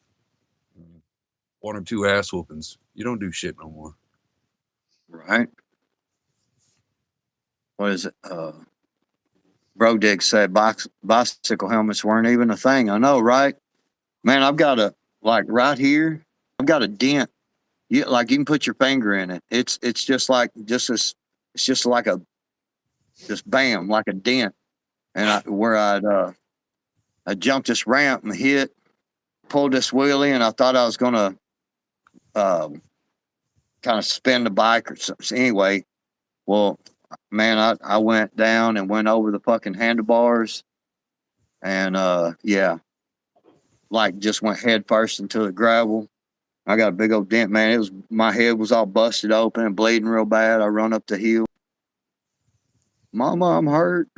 1 or 2 ass whoopings. You don't do shit no more. Right. What is it? Bro Dig said bicycle helmets weren't even a thing. I know, right? Man, I've got right here, I've got a dent You like you can put your finger in it. It's just like just this. It's just like a just bam, like a dent. And I jumped this ramp and hit, pulled this wheelie, and I thought I was gonna kind of spin the bike or something. So anyway, well, man, I went down and went over the fucking handlebars, and yeah, like just went head first into the gravel. I got a big old dent, man. It was my head was all busted open and bleeding real bad. I run up the hill. Mama, I'm hurt.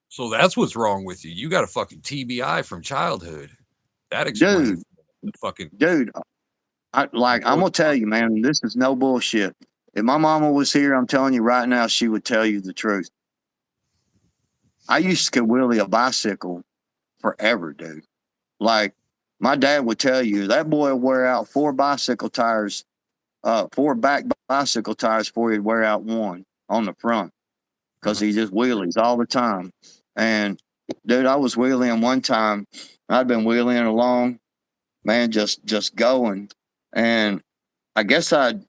So that's what's wrong with you. You got a fucking TBI from childhood. That Dude, explains the fucking dude, I'm gonna tell you, man, this is no bullshit. If my mama was here, I'm telling you right now, she would tell you the truth. I used to wheelie a bicycle forever, dude. Like my dad would tell you, that boy would wear out 4 bicycle tires, 4 back bicycle tires before he'd wear out one on the front, because he just wheelies all the time. And dude, I was wheeling one time. I'd been wheeling along, man, just going, and I guess I'd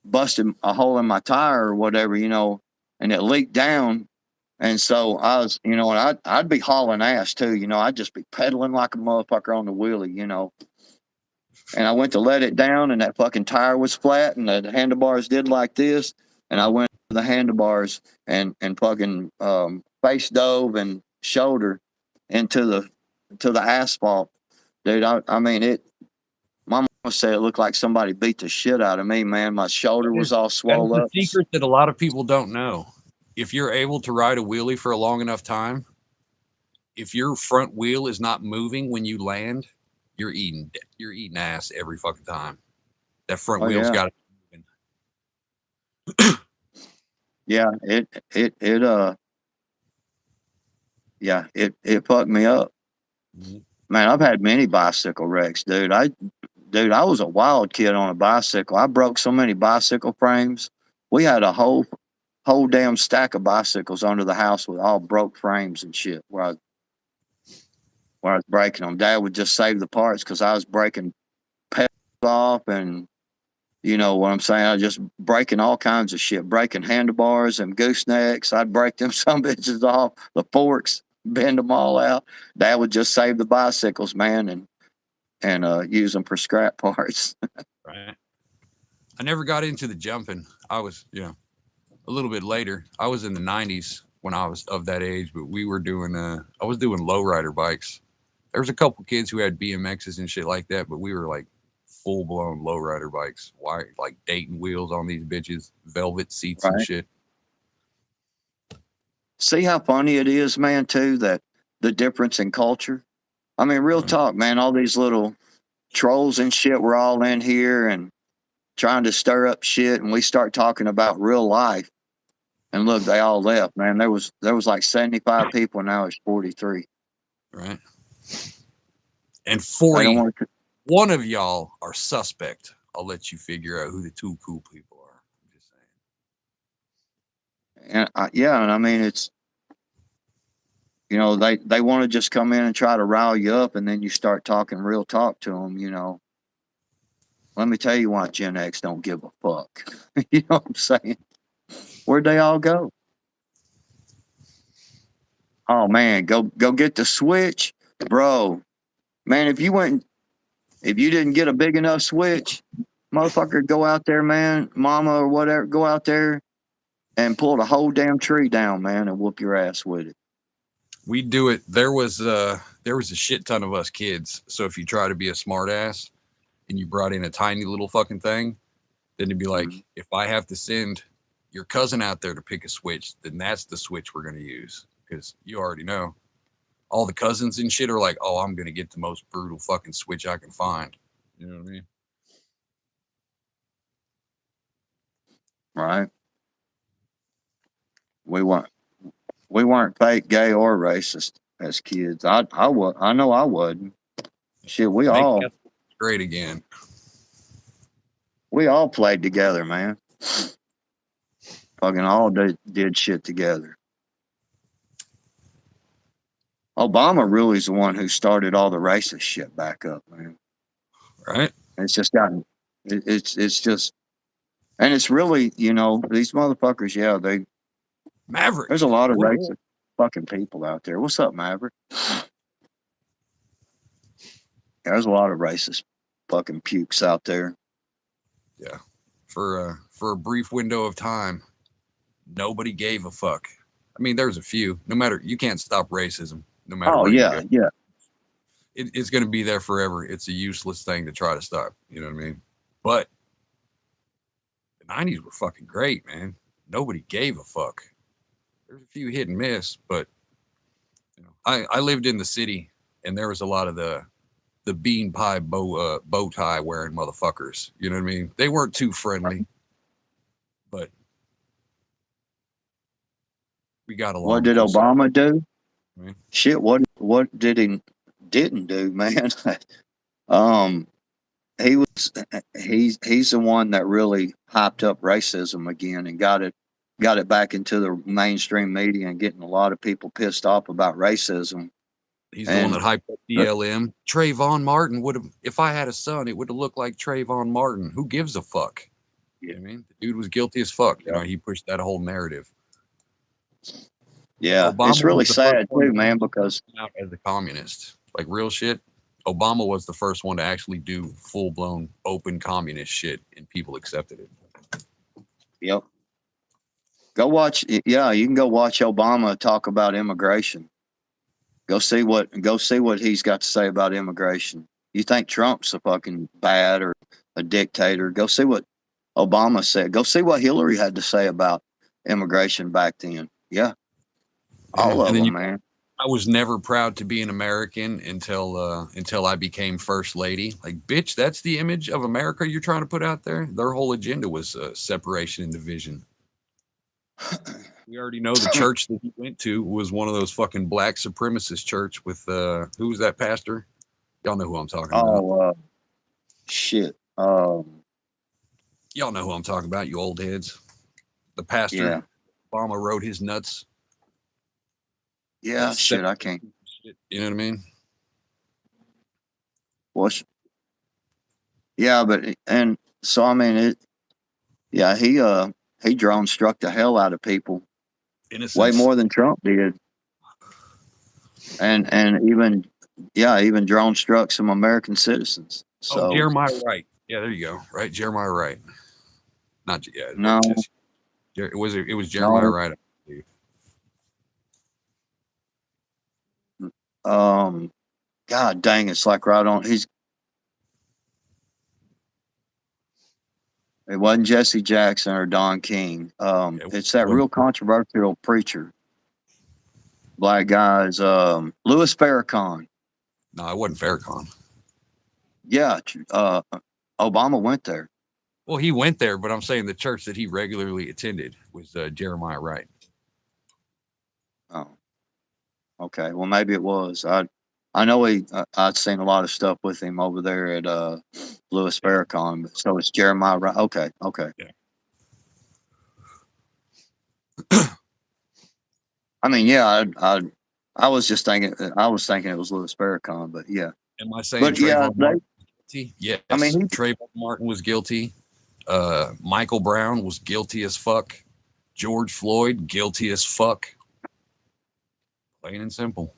busted a hole in my tire or whatever, and it leaked down. And so I was, and I'd be hauling ass too, I'd just be pedaling like a motherfucker on the wheelie, And I went to let it down, and that fucking tire was flat, and the handlebars did like this, and I went to the handlebars and fucking face dove and shoulder into the asphalt, dude. I mean it. My mom said it looked like somebody beat the shit out of me, man. My shoulder was all that is swollen the up. secret that a lot of people don't know. If you're able to ride a wheelie for a long enough time, if your front wheel is not moving when you land, you're eating ass every fucking time. That front Oh wheel's yeah, got to be moving. yeah. It fucked me up, man. I've had many bicycle wrecks, dude. I was a wild kid on a bicycle. I broke so many bicycle frames. We had a whole damn stack of bicycles under the house with all broke frames and shit. Where I was breaking them, Dad would just save the parts because I was breaking pedals off, and you know what I'm saying. I was just breaking all kinds of shit, breaking handlebars and goosenecks. I'd break them some bitches off, the forks, bend them all out. Dad would just save the bicycles, man, and use them for scrap parts. Right. I never got into the jumping. I was, a little bit later. I was in the 90s when I was of that age, but we were doing, I was doing lowrider bikes. There was a couple kids who had BMXs and shit like that, but we were like full blown lowrider bikes, like Dayton wheels on these bitches, velvet seats and Right. shit. See how funny it is, man, too, that the difference in culture. I mean, real talk, man. All these little trolls and shit were all in here and trying to stir up shit, and we start talking about real life. And look, they all left, man. There was like 75 people, and now it's 43. Right. And They don't want to. one of y'all are suspect. I'll let you figure out who the 2 cool people are. I'm just saying. And yeah, and I mean it's they want to just come in and try to rile you up, and then you start talking real talk to them. Let me tell you why Gen X don't give a fuck. You know what I'm saying? Where'd they all go? Oh man, go get the Switch, bro. Man, if you didn't get a big enough Switch, motherfucker, go out there, man, mama or whatever, go out there and pull the whole damn tree down, man, and whoop your ass with it. We do it. There was a shit ton of us kids. So if you try to be a smart ass and you brought in a tiny little fucking thing, then it'd be like, if I have to send your cousin out there to pick a Switch, then that's the Switch we're gonna use. Because you already know. All the cousins and shit are like, oh, I'm gonna get the most brutal fucking Switch I can find. You know what I mean? Right? We weren't fake, gay, or racist as kids. I know I wasn't. Shit, Make that great again. we all played together, man. Fucking all did shit together. Obama really is the one who started all the racist shit back up, man. Right? And it's just gotten It's just, and it's really, you know, these motherfuckers. Yeah, Maverick. there's a lot of What- racist fucking people out there. What's up, Maverick? There's a lot of racist fucking pukes out there. Yeah. For a brief window of time, nobody gave a fuck. I mean, there's a few. No matter, you can't stop racism. No matter Oh where you go, yeah, yeah. it's going to be there forever. It's a useless thing to try to stop. You know what I mean? But the '90s were fucking great, man. Nobody gave a fuck. There's a few hit and miss, but you know, I lived in the city, and there was a lot of the bean pie bow tie wearing motherfuckers. You know what I mean? They weren't too friendly, but we got What along did just. Obama do? I mean, Shit, what did he didn't do, man? um, he was he's the one that really hyped up racism again and got it back into the mainstream media and getting a lot of people pissed off about racism. he's the one that And hyped up BLM. Trayvon Martin would have, if I had a son, it would have looked like Trayvon Martin. Who gives a fuck? You know what I mean? The dude was guilty as fuck. You know, he pushed that whole narrative. yeah, Obama it's really was the first sad one too, to man, because come out as a communist. Like real shit. Obama was the first one to actually do full blown open communist shit, and people accepted it. yep. Go watch, yeah, you can go watch Obama talk about immigration. Go see what he's got to say about immigration. You think Trump's a fucking bad or a dictator? Go see what Obama said. Go see what Hillary had to say about immigration back then. Yeah, all And of then them, man. I was never proud to be an American until I became first lady. Like, bitch, that's the image of America you're trying to put out there. Their whole agenda was separation and division. We already know the church that he went to was one of those fucking black supremacist church with who was that pastor? Y'all know who I'm talking about. Oh shit. Y'all know who I'm talking about, you old heads. The pastor. Yeah, Obama rode his nuts. yeah. Shit, I can't. You know what I mean? What's yeah, but and so I mean it. Yeah, he drone struck the hell out of people way Innocence. more than Trump did, and even yeah, even drone struck some American citizens. Oh, So Jeremiah Wright. Yeah, there you go. Right, Jeremiah Wright. Not yeah, it no, wasn't Jesse. It was Jeremiah no, Wright. I believe. God dang, it's like right on. It wasn't Jesse Jackson or Don King. Yeah, It's that real controversial preacher, black guys. Louis Farrakhan. no, it wasn't Farrakhan. Yeah, Obama went there. Well, he went there, but I'm saying the church that he regularly attended was Jeremiah Wright. Oh, okay. Well, maybe it was. I know I'd seen a lot of stuff with him over there at Louis Farrakhan. So it's Jeremiah. Right? Okay, okay. Yeah. I mean, yeah, I was just thinking. I was thinking it was Louis Farrakhan, but yeah. Am I saying But yeah, Trayvon Martin was guilty? Yes. I mean, Trayvon Martin was guilty. Michael Brown was guilty as fuck. George Floyd guilty as fuck. Plain and simple.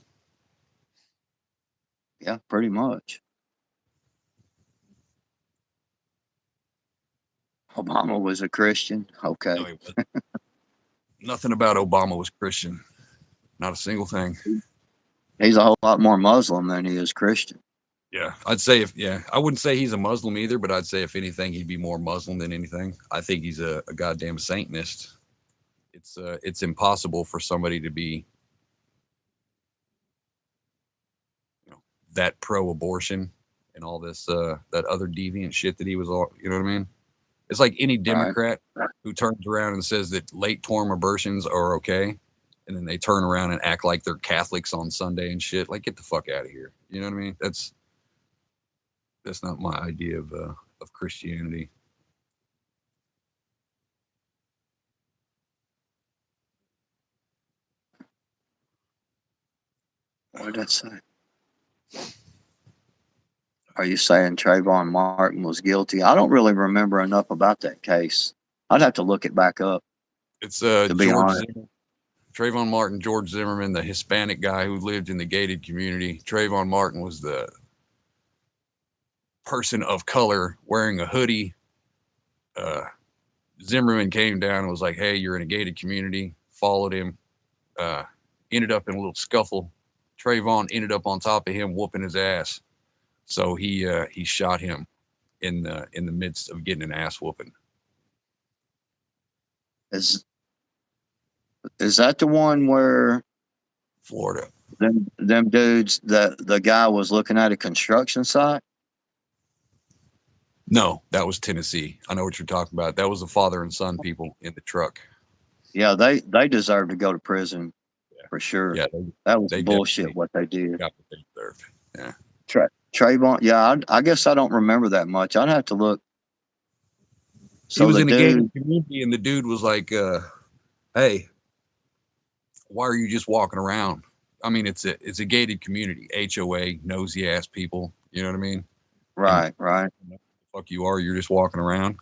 yeah, pretty much. Obama was a Christian. Okay. No, he wasn't. Nothing about Obama was Christian. Not a single thing. He's a whole lot more Muslim than he is Christian. Yeah, I'd say I wouldn't say he's a Muslim either, but I'd say if anything, he'd be more Muslim than anything. I think he's a goddamn Satanist. It's impossible for somebody to be, you know, that pro-abortion and all this that other deviant shit that he was all. You know what I mean? It's like any Democrat who turns around and says that late term abortions are okay, and then they turn around and act like they're Catholics on Sunday and shit. Like, get the fuck out of here. You know what I mean? That's not my idea of Christianity. What did that say? Are you saying Trayvon Martin was guilty? I don't really remember enough about that case. I'd have to look it back up, It's to be George honest. Zimmerman, Trayvon Martin, George Zimmerman, the Hispanic guy who lived in the gated community. Trayvon Martin was the person of color wearing a hoodie. Uh, Zimmerman came down and was like, "Hey, you're in a gated community." Followed him. Uh, Ended up in a little scuffle. Trayvon ended up on top of him, whooping his ass. So he shot him in the midst of getting an ass whooping. Is that the one where Florida. them dudes, the guy was looking at a construction site? No, that was Tennessee. I know what you're talking about. That was the father and son people in the truck. Yeah, they deserve to go to prison for sure. Yeah, That was they bullshit definitely what they did. got what they deserved. Yeah. Trayvon, yeah, I guess I don't remember that much. I'd have to look. He So was the in a gated dude, community, and the dude was like, "Hey, why are you just walking around?" I mean, it's a gated community, HOA, nosy ass people. You know what I mean? And right. the fuck you are, you're just walking around.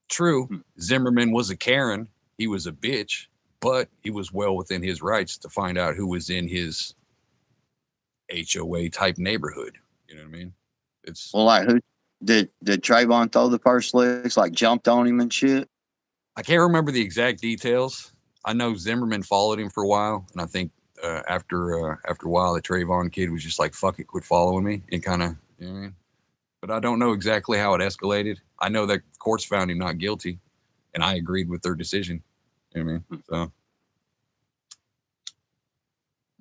True, Hmm. Zimmerman was a Karen. He was a bitch, but he was well within his rights to find out who was in his HOA type neighborhood. You know what I mean? It's Well, like who did Trayvon throw the first licks? Like jumped on him and shit. I can't remember the exact details. I know Zimmerman followed him for a while, and I think after a while, the Trayvon kid was just like, "Fuck it, quit following me," and kind of, you know what I mean? But I don't know exactly how it escalated. I know that courts found him not guilty, and I agreed with their decision. You know what I mean? So,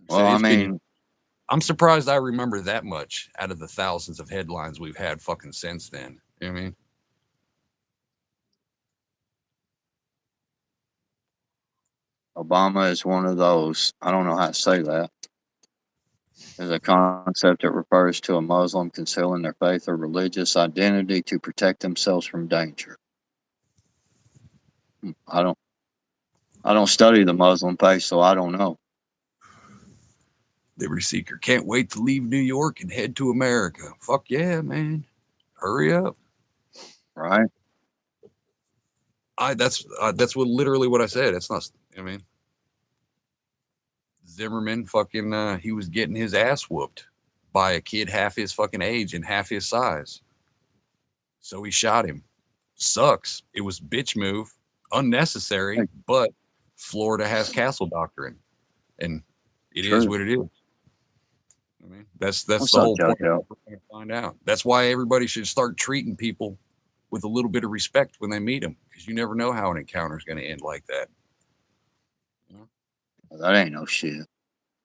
Well, I it's been. mean, I'm surprised I remember that much out of the thousands of headlines we've had fucking since then. You know what I mean? Obama is one of those. I don't know how to say that. Is a concept that refers to a Muslim concealing their faith or religious identity to protect themselves from danger. I don't study the Muslim faith, so I don't know. Liberty Seeker can't wait to leave New York and head to America. Fuck yeah, man! Hurry up. Right? That's what literally what I said. It's not. I mean, Zimmerman fucking he was getting his ass whooped by a kid half his fucking age and half his size. So he shot him. Sucks. It was bitch move, unnecessary, but Florida has castle doctrine, and it is True. what it is. I mean, that's What's the up, whole point. JoJo? We're going to find out. That's why everybody should start treating people with a little bit of respect when they meet them, because you never know how an encounter is going to end like that. You know? That ain't no shit.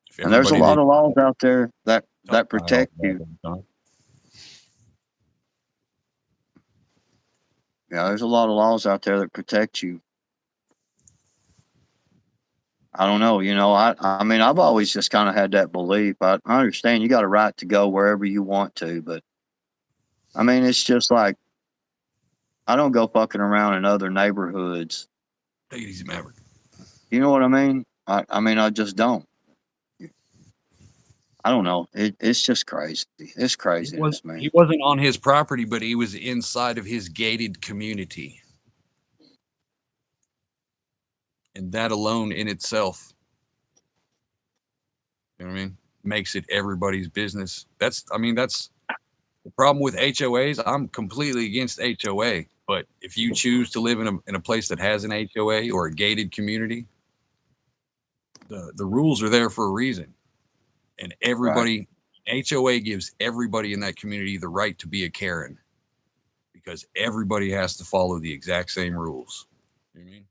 If And there's a everybody lot that of laws out there that tough guy all protect the you. time. Yeah, there's a lot of laws out there that protect you. I don't know. I mean, I've always just kind of had that belief. I understand you got a right to go wherever you want to, but I mean, it's just like I don't go fucking around in other neighborhoods. Take it easy, Maverick. You know what I mean? I mean, I just don't. I don't know. It's just crazy. It's craziness, He man. wasn't on his property, but he was inside of his gated community. And that alone in itself, you know what I mean, makes it everybody's business. That's the problem with HOAs. I'm completely against HOA, but if you choose to live in a place that has an HOA or a gated community, the rules are there for a reason. And Right. everybody, HOA gives everybody in that community the right to be a Karen because everybody has to follow the exact same rules. You know what I mean?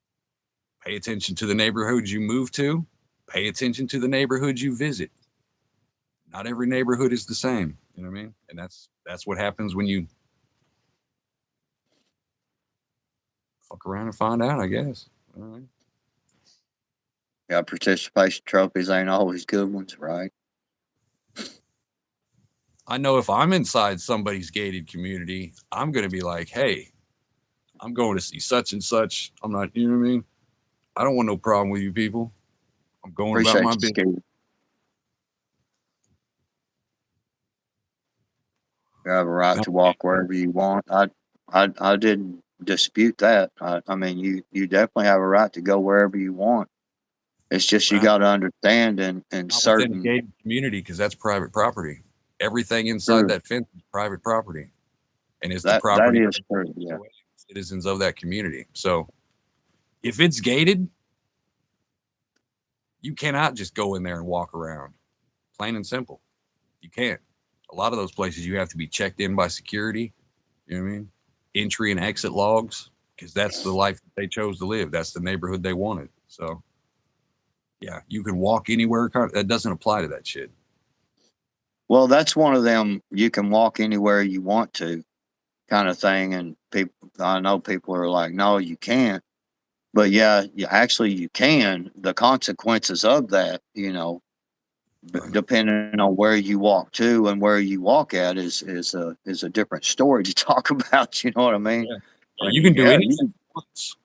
Pay attention to the neighborhood you move to. Pay attention to the neighborhood you visit. Not every neighborhood is the same. You know what I mean? And that's what happens when you fuck around and find out, I guess. All right. Yeah, participation trophies ain't always good ones, right? I know if I'm inside somebody's gated community, I'm going to be like, hey, I'm going to see such and such. I'm not, you know what I mean? I don't want no problem with you people. I'm going about Appreciate my you, business. Steve. You have a right No, to walk wherever you want. I didn't dispute that. I mean, you definitely have a right to go wherever you want. It's just you not, got to understand in not within a certain. gated community because that's private property. Everything inside True. that fence is private property, and it's the That property is of true. Yeah. citizens of that community. So if it's gated, you cannot just go in there and walk around. Plain and simple. You can't. A lot of those places you have to be checked in by security. You know what I mean? Entry and exit logs, because that's the life that they chose to live. That's the neighborhood they wanted. So yeah, you can walk anywhere. That doesn't apply to that shit. Well, that's one of them. You can walk anywhere you want to, kind of thing. And people, I know people are like, no, you can't. But yeah, actually you can. The consequences of that, Right. depending on where you walk to and where you walk at is a different story to talk about. You know what I mean? Yeah. I You mean, can do yeah, anything once.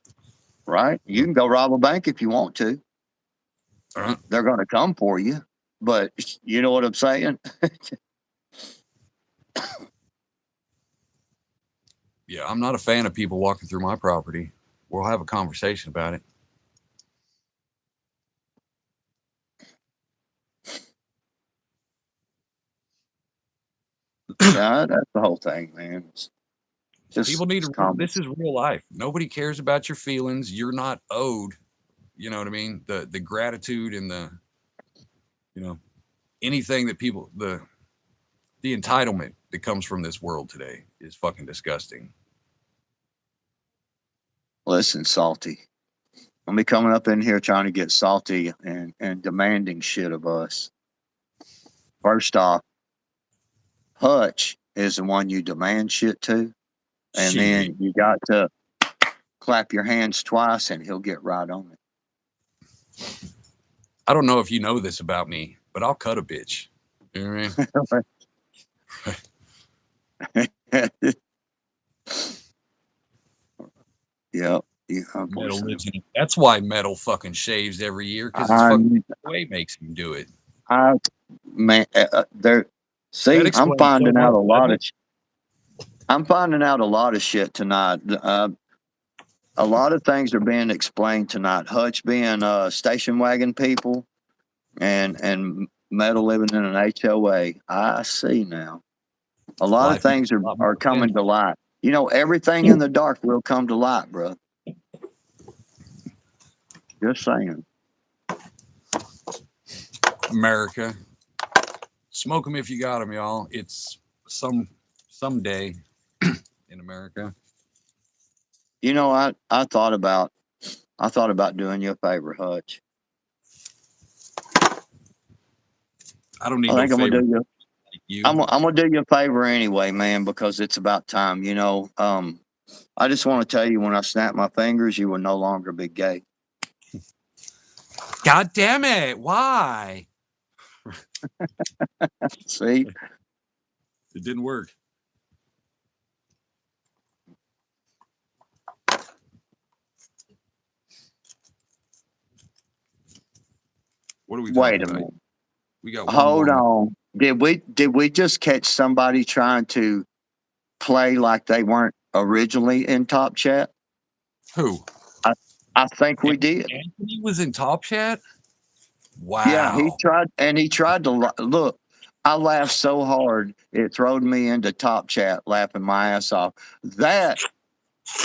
right. You can go rob a bank if you want to. Uh, They're going to come for you. But you know what I'm saying? yeah, I'm not a fan of people walking through my property. We'll have a conversation about it. Yeah, that's the whole thing, man. It's People just need it's to. common. This is real life. Nobody cares about your feelings. You're not owed. You know what I mean? The gratitude and the you know anything that people the entitlement that comes from this world today is fucking disgusting. Listen, salty. Let me coming up in here trying to get salty and demanding shit of us. First off, Hutch is the one you demand shit to, and Shit. then you got to clap your hands twice, and he'll get right on I don't know if you know this about me, but I'll cut a bitch. You know what it. Yep. Yeah, I mean? Metal unfortunately. lives in it. That's why Metal fucking shaves every year because it's I, fucking way makes him do it. I, man, there. That See, explains so much, doesn't it? I'm finding out a lot of shit tonight. A lot of things are being explained tonight. Hutch being station wagon people and Metal living in an HOA. I see now. A lot of Life makes things a lot are more coming sense. to light. Everything in the dark will come to light, bro. Just saying. America, smoke them if you got them, y'all. It's someday in America. I thought about doing you a favor, Hutch. I don't I need no think I'm gonna favor do from you. you. I'm gonna do you a favor anyway, man, because it's about time. I just want to tell you, when I snap my fingers, you will no longer be gay. God damn it! Why? See, It didn't work. What are we talking wait a about? minute. We got one more Hold minute. on. Did we just catch somebody trying to play like they weren't originally in Top Chat? Who? I I think we did. Anthony was in Top Chat. Yeah, Wow. he tried to look. I laughed so hard it throwed me into Top Chat, laughing my ass off. That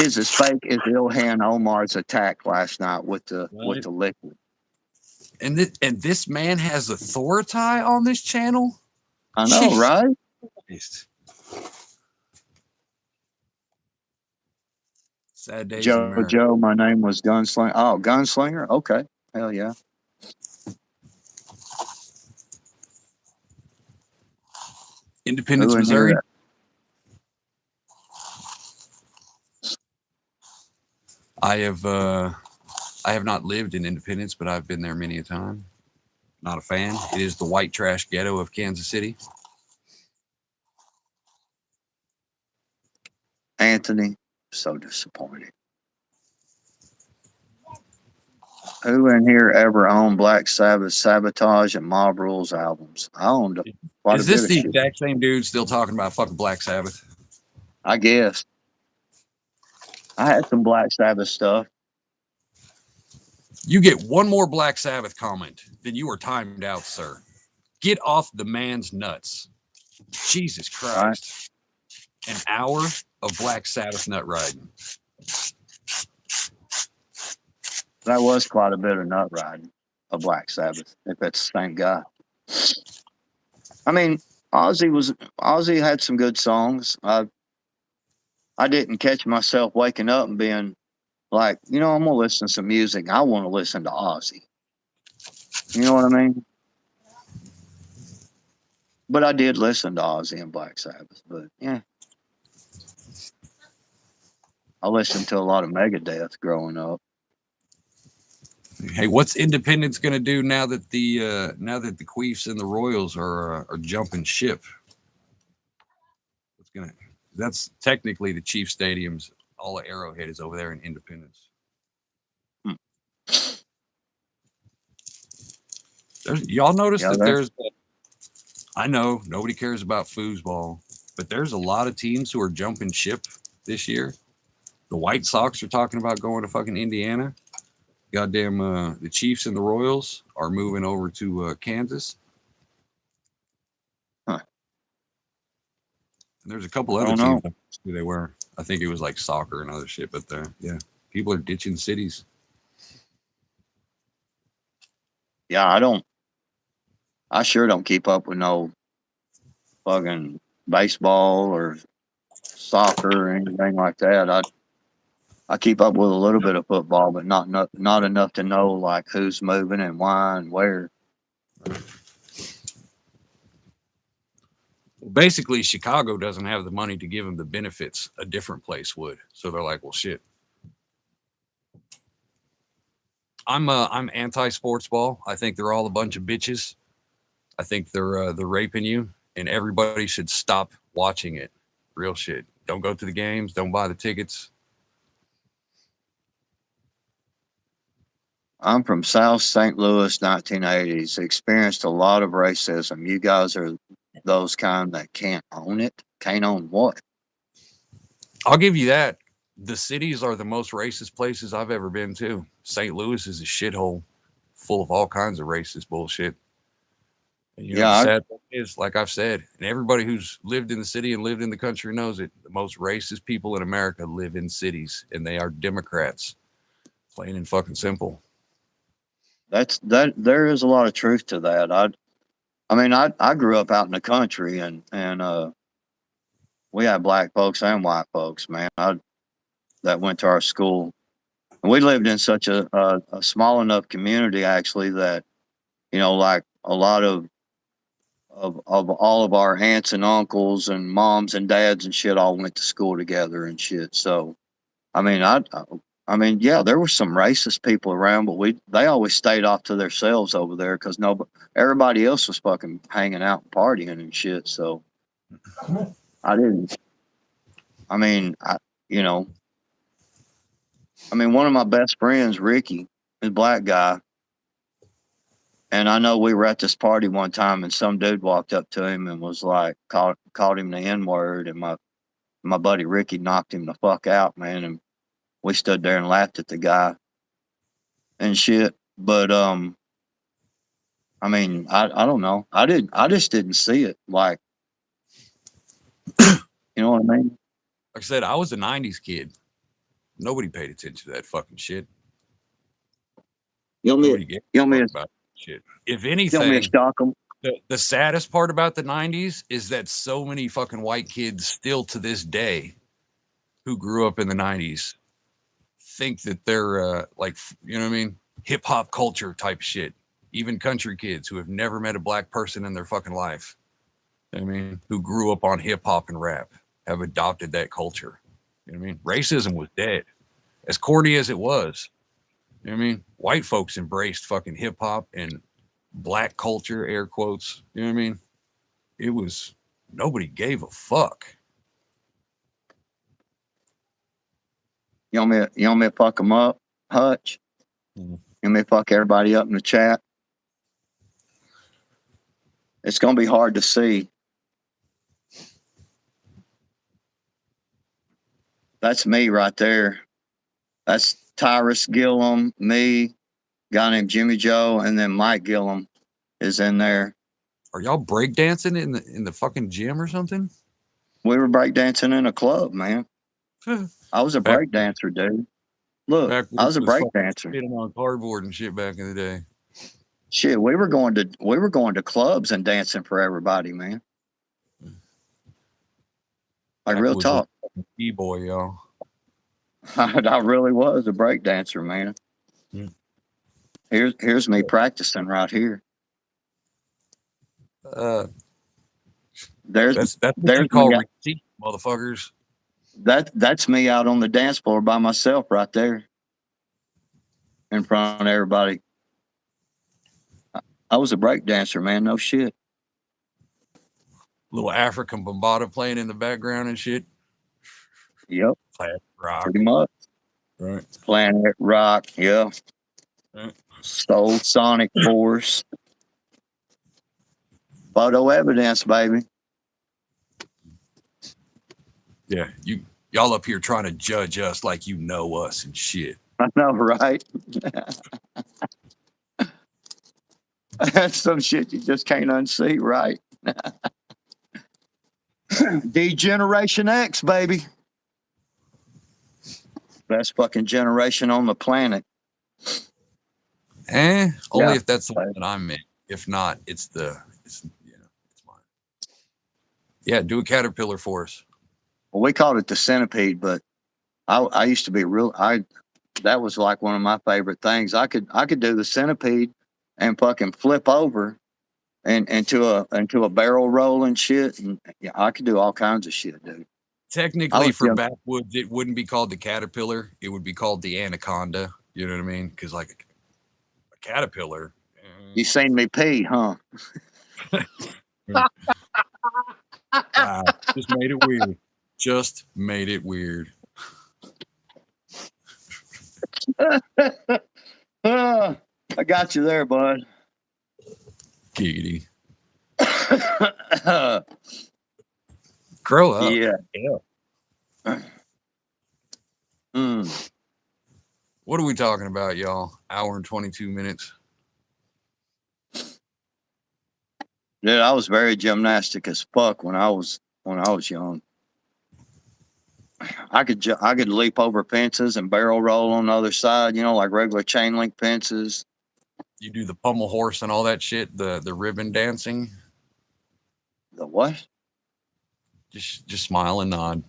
is as fake as Ilhan Omar's attack last night with Right. the liquid. And this man has authority on this channel. I know, Jesus right? Christ. Sad days in America. Joe, my name was Gunslinger. Oh, Gunslinger? Okay. Hell yeah. Independence, Who in here Missouri. that? I have not lived in Independence, but I've been there many a time. Not a fan. It is the white trash ghetto of Kansas City. Anthony? So disappointed. Who in here ever owned Black Sabbath, Sabotage, and Mob Rules albums? I owned quite Is a bit this of the shit. exact same dude still talking about fucking Black Sabbath? I guess. I had some Black Sabbath stuff. You get one more Black Sabbath comment, then you are timed out, sir. Get off the man's nuts. Jesus Christ. An hour of Black Sabbath nut riding. That was quite a bit of nut riding of Black Sabbath, if that's the same guy. I mean, Ozzy had some good songs. I didn't catch myself waking up and being like, I'm gonna listen to some music. I want to listen to Ozzy. You know what I mean? But I did listen to Ozzy and Black Sabbath. But yeah, I listened to a lot of Megadeth growing up. Hey, what's Independence gonna do now that the Queefs and the Royals are jumping ship? That's technically the Chief Stadium's. All of Arrowhead is over there in Independence. Y'all notice that there's. I know nobody cares about foosball, but there's a lot of teams who are jumping ship this year. The White Sox are talking about going to fucking Indiana. Goddamn, the Chiefs and the Royals are moving over to Kansas. Huh. And there's a couple other teams who they were. I think it was like soccer and other shit, but yeah, people are ditching cities. Yeah, I sure don't keep up with no fucking baseball or soccer or anything like that. I keep up with a little bit of football, but not enough to know like who's moving and why and where. Well, basically, Chicago doesn't have the money to give them the benefits a different place would. So they're like, well, shit. I'm anti-sports ball. I think they're all a bunch of bitches. I think they're raping you, and everybody should stop watching it. Real shit. Don't go to the games. Don't buy the tickets. I'm from South St. Louis, 1980s. Experienced a lot of racism. You guys are those kind that can't own it. Can't own what? I'll give you that. The cities are the most racist places I've ever been to. St. Louis is a shithole full of all kinds of racist bullshit. And the sad thing is, like I've said, and everybody who's lived in the city and lived in the country knows it, the most racist people in America live in cities, and they are Democrats. Plain and fucking simple. There is a lot of truth to that. I grew up out in the country and we had black folks and white folks, man, that went to our school. And we lived in such a small enough community actually that, like a lot of all of our aunts and uncles and moms and dads and shit all went to school together and shit. So, I mean, yeah, there were some racist people around, but they always stayed off to themselves over there because everybody else was fucking hanging out and partying and shit. So, I didn't. I mean, one of my best friends, Ricky, is a black guy. And I know we were at this party one time and some dude walked up to him and was like, called him the N word. And my buddy Ricky knocked him the fuck out, man. And we stood there and laughed at the guy and shit. But, I mean, I don't know. I just didn't see it. Like, you know what I mean? Like I said, I was a 90s kid. Nobody paid attention to that fucking shit. Nobody gave a fuck about shit. If anything, the saddest part about the 90s is that so many fucking white kids still to this day who grew up in the 90s think that they're like, you know what I mean? Hip hop culture type shit. Even country kids who have never met a black person in their fucking life. You know what I mean? Who grew up on hip hop and rap have adopted that culture. You know what I mean? Racism was dead. As corny as it was. You know what I mean? White folks embraced fucking hip hop and black culture, air quotes. You know what I mean? It was nobody gave a fuck. You want me to fuck them up, Hutch? Mm-hmm. You may fuck everybody up in the chat. It's gonna be hard to see. That's me right there. That's Tyrus Gillum, me, guy named Jimmy Joe, and then Mike Gillum is in there. Are y'all breakdancing in the fucking gym or something? We were breakdancing in a club, man. I was a Back- breakdancer, dude. Look, I was a breakdancer. Sitting on cardboard and shit back in the day. Shit, we were going to clubs and dancing for everybody, man. Like real talk. B-boy, y'all. I really was a breakdancer, man. Hmm. Here's me practicing right here. That's what you call receipt, motherfuckers. That's me out on the dance floor by myself right there in front of everybody. I was a break dancer, man. No shit. Little African bombata playing in the background and shit. Yep. Planet Rock. Pretty much. Right. Planet Rock. Yeah. Right. Soul Sonic Force. Photo evidence, baby. Yeah, y'all up here trying to judge us like you know us and shit. I know, right? That's some shit you just can't unsee, right? D-Generation X, baby. Best fucking generation on the planet. Only if that's the one that I'm in. If not, it's mine. Yeah, do a caterpillar for us. Well, we called it the centipede, but I used to be that was like one of my favorite things. I could do the centipede and fucking flip over and into a barrel roll and shit. And yeah, I could do all kinds of shit, dude. Technically, for backwoods, it wouldn't be called the caterpillar. It would be called the anaconda. You know what I mean? Because like a caterpillar. You seen me pee, huh? Wow, just made it weird. Just made it weird. I got you there, bud. Giggity. Grow up. Yeah. What are we talking about, y'all? Hour and 22 minutes. Dude, I was very gymnastic as fuck when I was young. I could leap over fences and barrel roll on the other side, like regular chain link fences. You do the pommel horse and all that shit, the ribbon dancing. The what? Just smile and nod.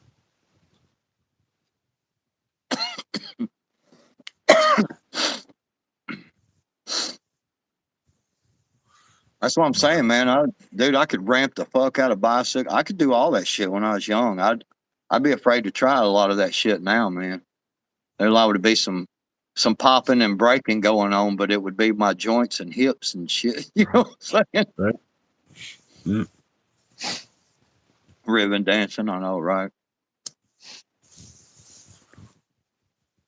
That's what I'm saying, man. I could ramp the fuck out of bicycle. I could do all that shit when I was young. I'd be afraid to try a lot of that shit now, man. There'd allow to be some popping and breaking going on, but it would be my joints and hips and shit. You know what I'm saying? Right. Mm. Ribbon dancing, I know, right?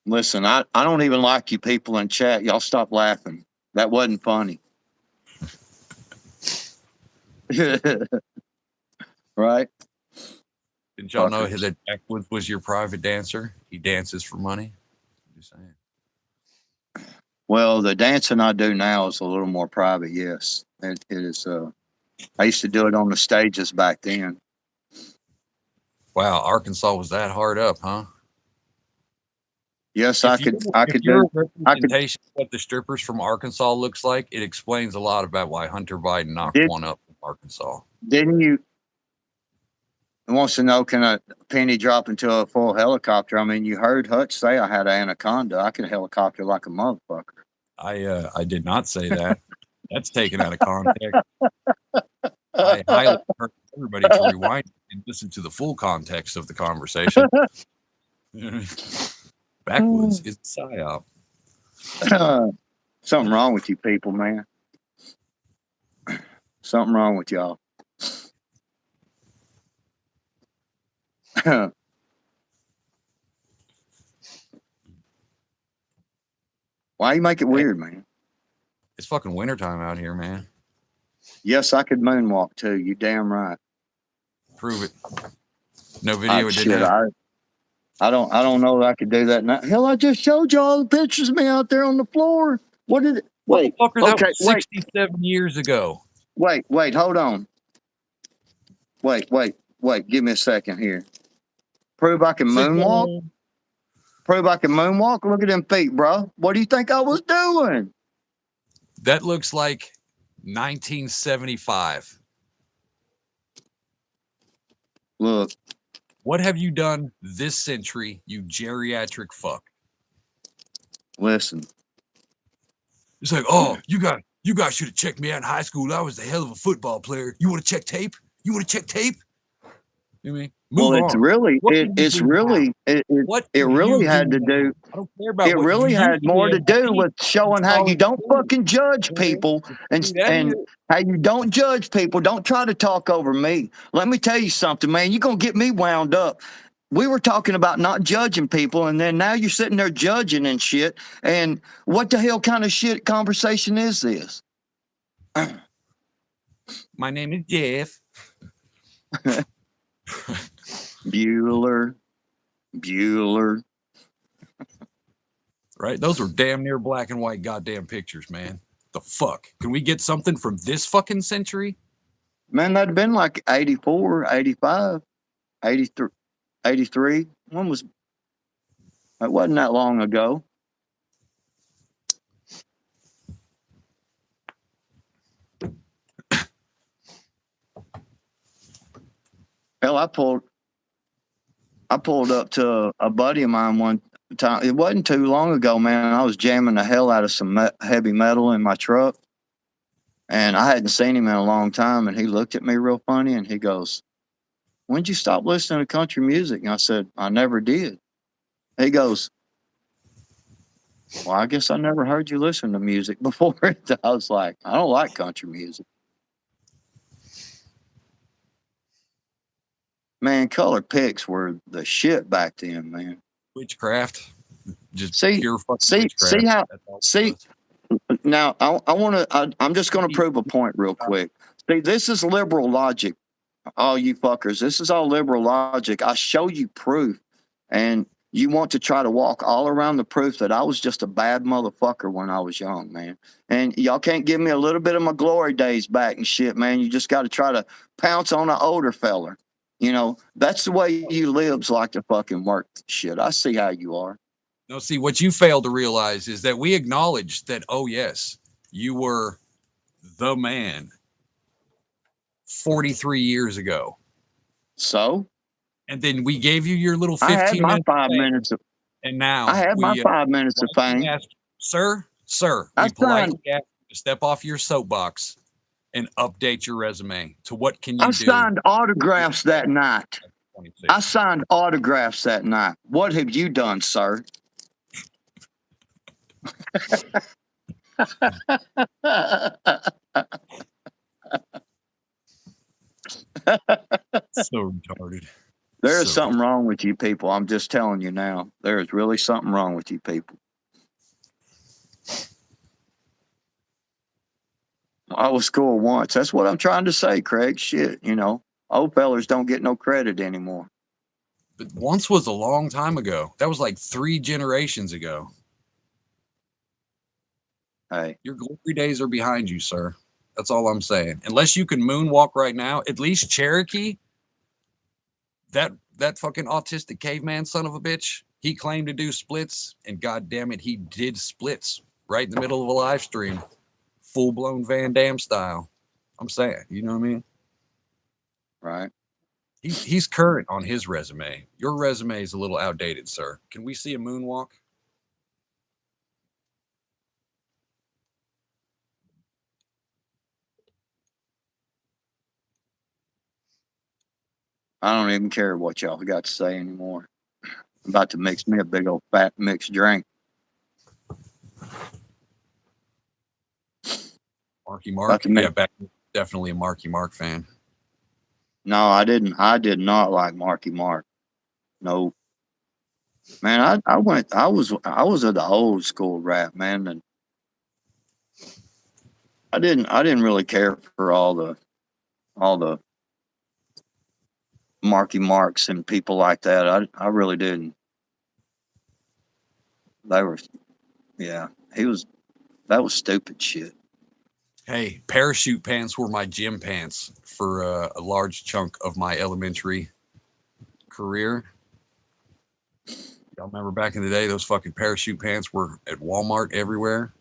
Listen, I don't even like you people in chat. Y'all stop laughing. That wasn't funny. Right? Didn't y'all know that Backwoods was your private dancer? He dances for money. Just saying. Well, the dancing I do now is a little more private. Yes, it is. I used to do it on the stages back then. Wow, Arkansas was that hard up, huh? Yes, I could do. Representation of what the strippers from Arkansas looks like, it explains a lot about why Hunter Biden knocked one up from Arkansas. Didn't you? It wants to know, can a penny drop into a full helicopter? I mean, you heard Hutch say I had an anaconda. I can helicopter like a motherfucker. I did not say that. That's taken out of context. I highly encourage everybody to rewind and listen to the full context of the conversation. Backwoods is a psyop. Something wrong with you people, man. Something wrong with y'all. Why you make it Hey. weird, man? It's fucking wintertime out here, man. Yes, I could moonwalk too. You damn right. Prove it. No video. It Shit, didn't happen. I don't know that I could do that now. Hell, I just showed you all the pictures of me out there on the floor. What did it? Wait, Motherfucker, that okay, was 67 years ago. wait, hold on. Wait, give me a second here. Prove I can moonwalk? Prove I can moonwalk? Look at them feet, bro. What do you think I was doing? That looks like 1975. Look. What have you done this century, you geriatric fuck? Listen. It's like, oh, you guys should have checked me out in high school. I was a hell of a football player. You want to check tape? You want to check tape? You mean? Move well, it's on. really, it's really, it really had to do. I don't care about it really had more to do with showing how you don't fucking judge people and how you don't judge people. Don't try to talk over me. Let me tell you something, man. You're going to get me wound up. We were talking about not judging people, and then now you're sitting there judging and shit. And what the hell kind of shit conversation is this? My name is Jeff. Bueller. Right? Those were damn near black and white goddamn pictures, man. The fuck? Can we get something from this fucking century? Man, that'd been like 84, 85, 83. 83. When was it? Wasn't that long ago. Hell, I pulled up to a buddy of mine one time. It wasn't too long ago, man. I was jamming the hell out of some heavy metal in my truck, and I hadn't seen him in a long time. And he looked at me real funny, and he goes, "When'd you stop listening to country music?" And I said, "I never did." He goes, "Well, I guess I never heard you listen to music before." I was like, "I don't like country music." Man, color picks were the shit back then, man. Witchcraft. Just See, pure fucking witchcraft. Now I'm just going to prove a point real quick. See, this is liberal logic, all you fuckers. This is all liberal logic. I show you proof, and you want to try to walk all around the proof that I was just a bad motherfucker when I was young, man. And y'all can't give me a little bit of my glory days back and shit, man. You just got to try to pounce on an older feller. You know, that's the way you libs like to fucking work shit. I see how you are. No, see, what you fail to realize is that we acknowledge that, oh, yes, you were the man 43 years ago. So? And then we gave you your little 15 minutes. I had my 5 minutes of and now I had my 5 minutes of fame. Sir, we politely ask you to step off your soapbox and update your resume to what can you do? I signed autographs that night. What have you done, sir? So retarded. There is something wrong with you people. I'm just telling you now. There is really something wrong with you people. I was cool once. That's what I'm trying to say, Craig. Shit, you know, old fellers don't get no credit anymore. But once was a long time ago. That was like 3 generations ago. Hey, your glory days are behind you, sir. That's all I'm saying. Unless you can moonwalk right now, at least Cherokee, that fucking autistic caveman son of a bitch, he claimed to do splits, and god damn it, he did splits right in the middle of a live stream. Full-blown Van Damme style. I'm saying, you know what I mean? Right. He's current on his resume. Your resume is a little outdated, sir. Can we see a moonwalk? I don't even care what y'all got to say anymore. I'm about to mix me a big old fat mixed drink. Marky Mark? Yeah, definitely a Marky Mark fan. No, I didn't. I did not like Marky Mark. No. Man, I was of the old school rap, man, and I didn't really care for all the Marky Marks and people like that. I really didn't. They were, yeah. That was stupid shit. Hey, parachute pants were my gym pants for a large chunk of my elementary career. Y'all remember back in the day, those fucking parachute pants were at Walmart everywhere.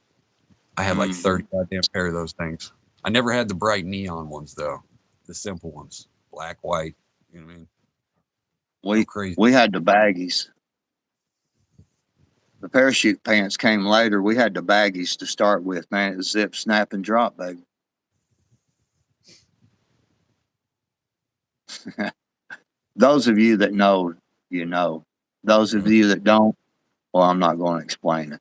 I had like 30 goddamn pair of those things. I never had the bright neon ones though. The simple ones, black, white. You know what I mean? We Crazy. we had the baggies. The parachute pants came later. We had the baggies to start with, man. It was zip, snap, and drop, baby. Those of you that know, you know. Those of you that don't, well, I'm not going to explain it.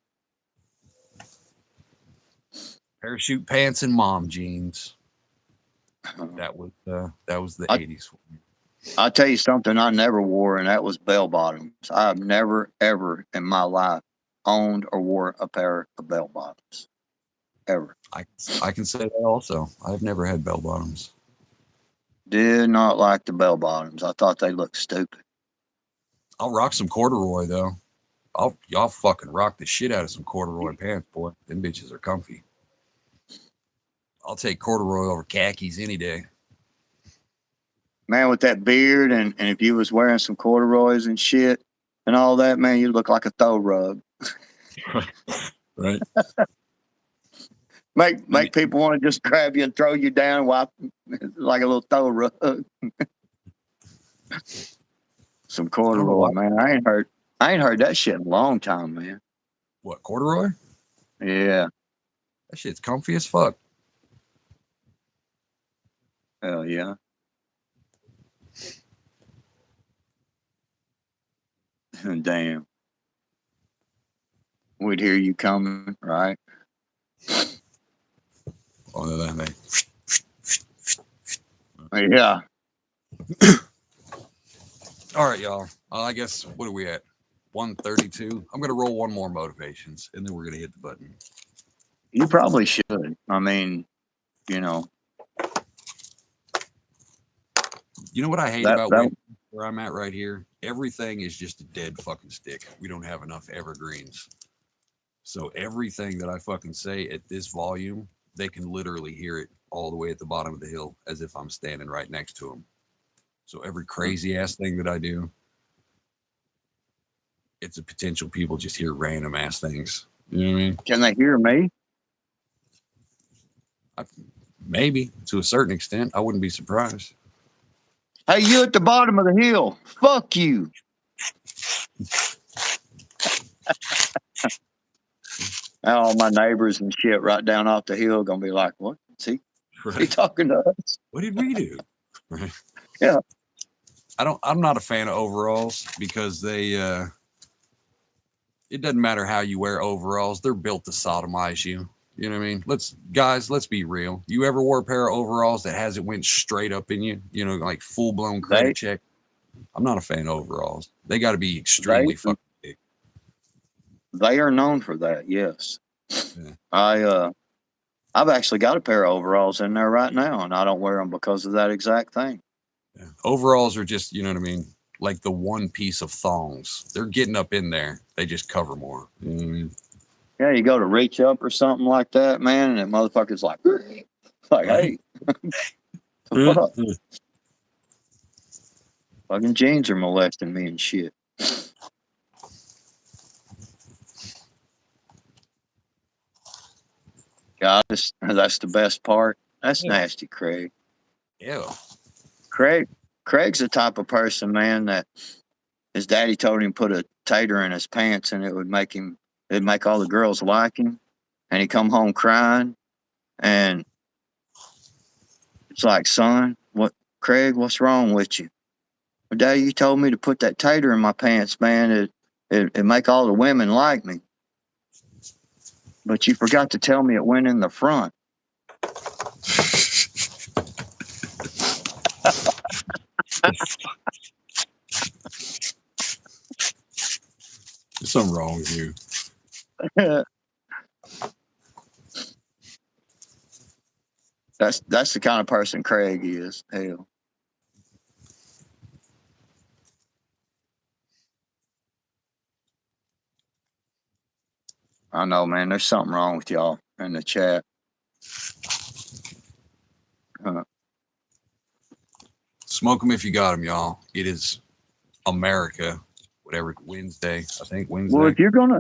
Parachute pants and mom jeans. That was the 80s. I'll tell you something I never wore, and that was bell bottoms. I've never, ever in my life owned or wore a pair of bell bottoms. Ever. I can say that also. I've never had bell bottoms. Did not like the bell bottoms. I thought they looked stupid. I'll rock some corduroy though. Y'all fucking rock the shit out of some corduroy pants, boy. Them bitches are comfy. I'll take corduroy over khakis any day. Man, with that beard and if you was wearing some corduroys and shit and all that, man, you look like a throw rug. Right. Make people want to just grab you and throw you down while like a little throw rug. Some corduroy, man. I ain't heard that shit in a long time, man. What, corduroy? Yeah. That shit's comfy as fuck. Hell yeah. Damn. We'd hear you coming, right? Other than they. Yeah. All right, y'all. I guess, what are we at? 132. I'm going to roll one more motivations, and then we're going to hit the button. You probably should. I mean, you know. You know what I hate about where I'm at right here? Everything is just a dead fucking stick. We don't have enough evergreens. So everything that I fucking say at this volume, they can literally hear it all the way at the bottom of the hill as if I'm standing right next to them. So every crazy ass thing that I do, it's a potential people just hear random ass things. You know what I mean? Can they hear me? Maybe to a certain extent. I wouldn't be surprised. Hey, you at the bottom of the hill. Fuck you. All my neighbors and shit right down off the hill gonna be like, what? Is he talking to us? What did we do? Yeah. I'm not a fan of overalls because they it doesn't matter how you wear overalls, they're built to sodomize you. You know what I mean? Let's be real. You ever wore a pair of overalls that hasn't went straight up in you? You know, like full blown credit check. I'm not a fan of overalls. They got to be extremely fucking big. They are known for that. Yes. Yeah. I've actually got a pair of overalls in there right now, and I don't wear them because of that exact thing. Yeah. Overalls are just, you know what I mean? Like the one piece of thongs. They're getting up in there. They just cover more. You know what I mean? Yeah, you go to reach up or something like that, man, and that motherfucker's like, hey. Fuck? Fucking jeans are molesting me and shit. God, that's the best part. That's nasty, Craig. Ew. Craig's the type of person, man, that his daddy told him to put a tater in his pants and it'd make all the girls like him. And he come home crying, and it's like, son, Craig, what's wrong with you? Well, Daddy, you told me to put that tater in my pants, man. It make all the women like me. But you forgot to tell me it went in the front. something wrong with you. That's the kind of person Craig is. Hell. I know, man. There's something wrong with y'all in the chat. Smoke them if you got them, y'all. It is America. Whatever, Wednesday. I think Wednesday. Well, if you're gonna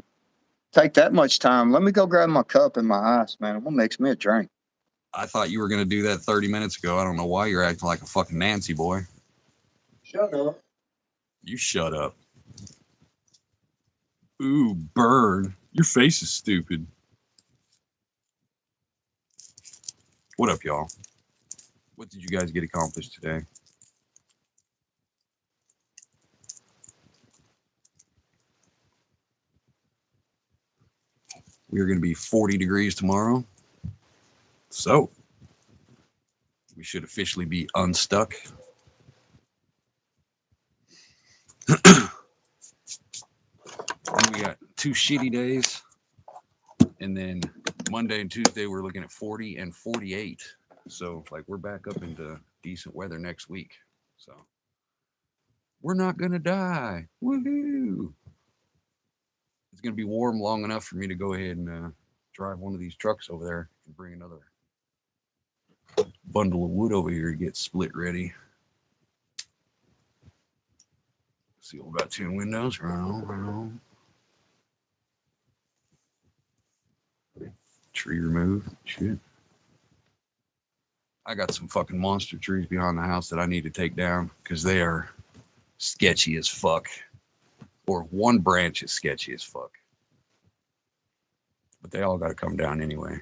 take that much time, let me go grab my cup and my ice, man. I'm gonna make me a drink. I thought you were going to do that 30 minutes ago. I don't know why you're acting like a fucking Nancy boy. Shut up. You shut up. Ooh, burn. Your face is stupid. What up, y'all? What did you guys get accomplished today? We are going to be 40 degrees tomorrow. So, we should officially be unstuck. We got 2 shitty days. And then Monday and Tuesday, we're looking at 40 and 48. So, like, we're back up into decent weather next week. So, we're not going to die. Woohoo! It's going to be warm long enough for me to go ahead and drive one of these trucks over there and bring another bundle of wood over here to get split ready. See what we got 10 windows. Right on. Tree removed. Shit. I got some fucking monster trees behind the house that I need to take down because they are sketchy as fuck. Or one branch is sketchy as fuck. But they all got to come down anyway.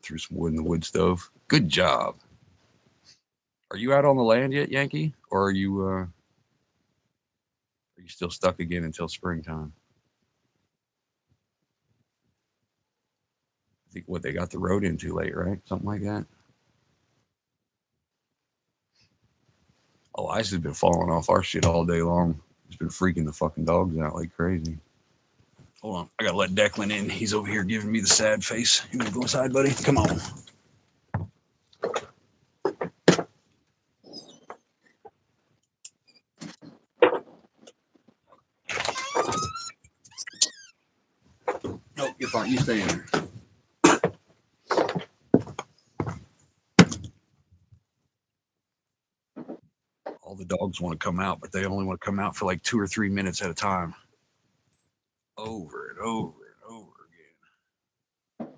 Threw some wood in the wood stove. Good job. Are you out on the land yet, Yankee? Or are you still stuck again until springtime? I think what they got the road in too late, right? Something like that. Oh, ice has been falling off our shit all day long. It's been freaking the fucking dogs out like crazy. Hold on, I gotta let Declan in. He's over here giving me the sad face. You wanna go inside, buddy? Come on. Nope, you're fine. You stay in there. All the dogs want to come out, but they only want to come out for like 2 or 3 minutes at a time. Over and over and over again.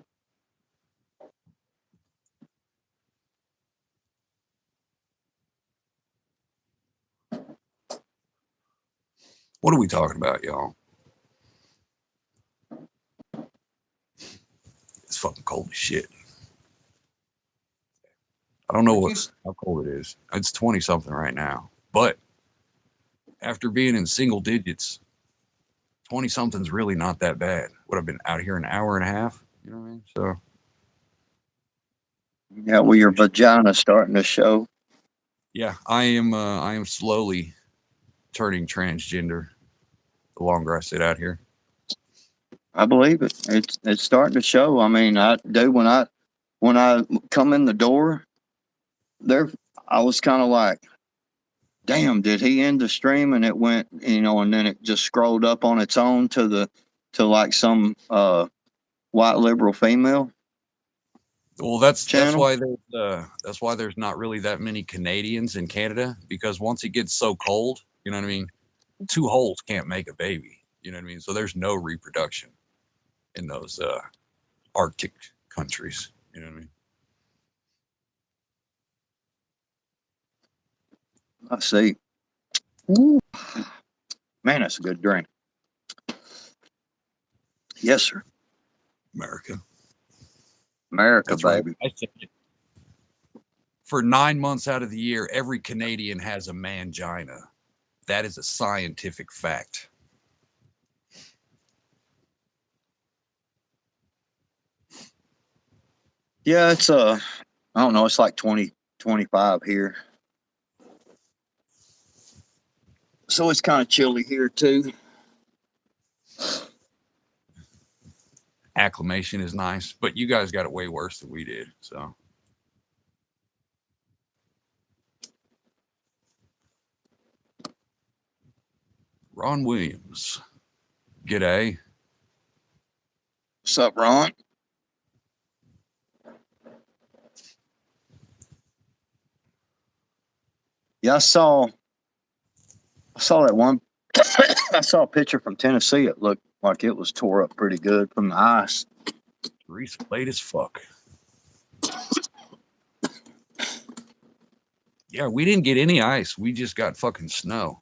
What are we talking about, y'all? It's fucking cold as shit. I don't know how cold it is. It's 20 something right now. But after being in single digits, 20 something's really not that bad. What, I've been out here an hour and a half, you know what I mean? So Yeah, well, your vagina's starting to show. yeah, I am slowly turning transgender the longer I sit out here. I believe it. It's starting to show. I mean, I do when I come in the door, there I was kind of like, damn, did he end the stream? And it went, and then it just scrolled up on its own to like some white liberal female. Well, that's channel. that's why there's not really that many Canadians in Canada, because once it gets so cold, you know what I mean, 2 holes can't make a baby. You know what I mean? So there's no reproduction in those Arctic countries. You know what I mean? I see. Ooh. Man, that's a good drink. Yes, sir. America, That's baby. right. For 9 months out of the year, every Canadian has a mangina. That is a scientific fact. Yeah, it's I don't know, it's like 20, 25 here. So it's kind of chilly here too. Acclimation is nice, but you guys got it way worse than we did. So Ron Williams, g'day. What's up, Ron? Yeah, I saw that one. I saw a picture from Tennessee. It looked like it was tore up pretty good from the ice. Grease late as fuck. Yeah, we didn't get any ice. We just got fucking snow.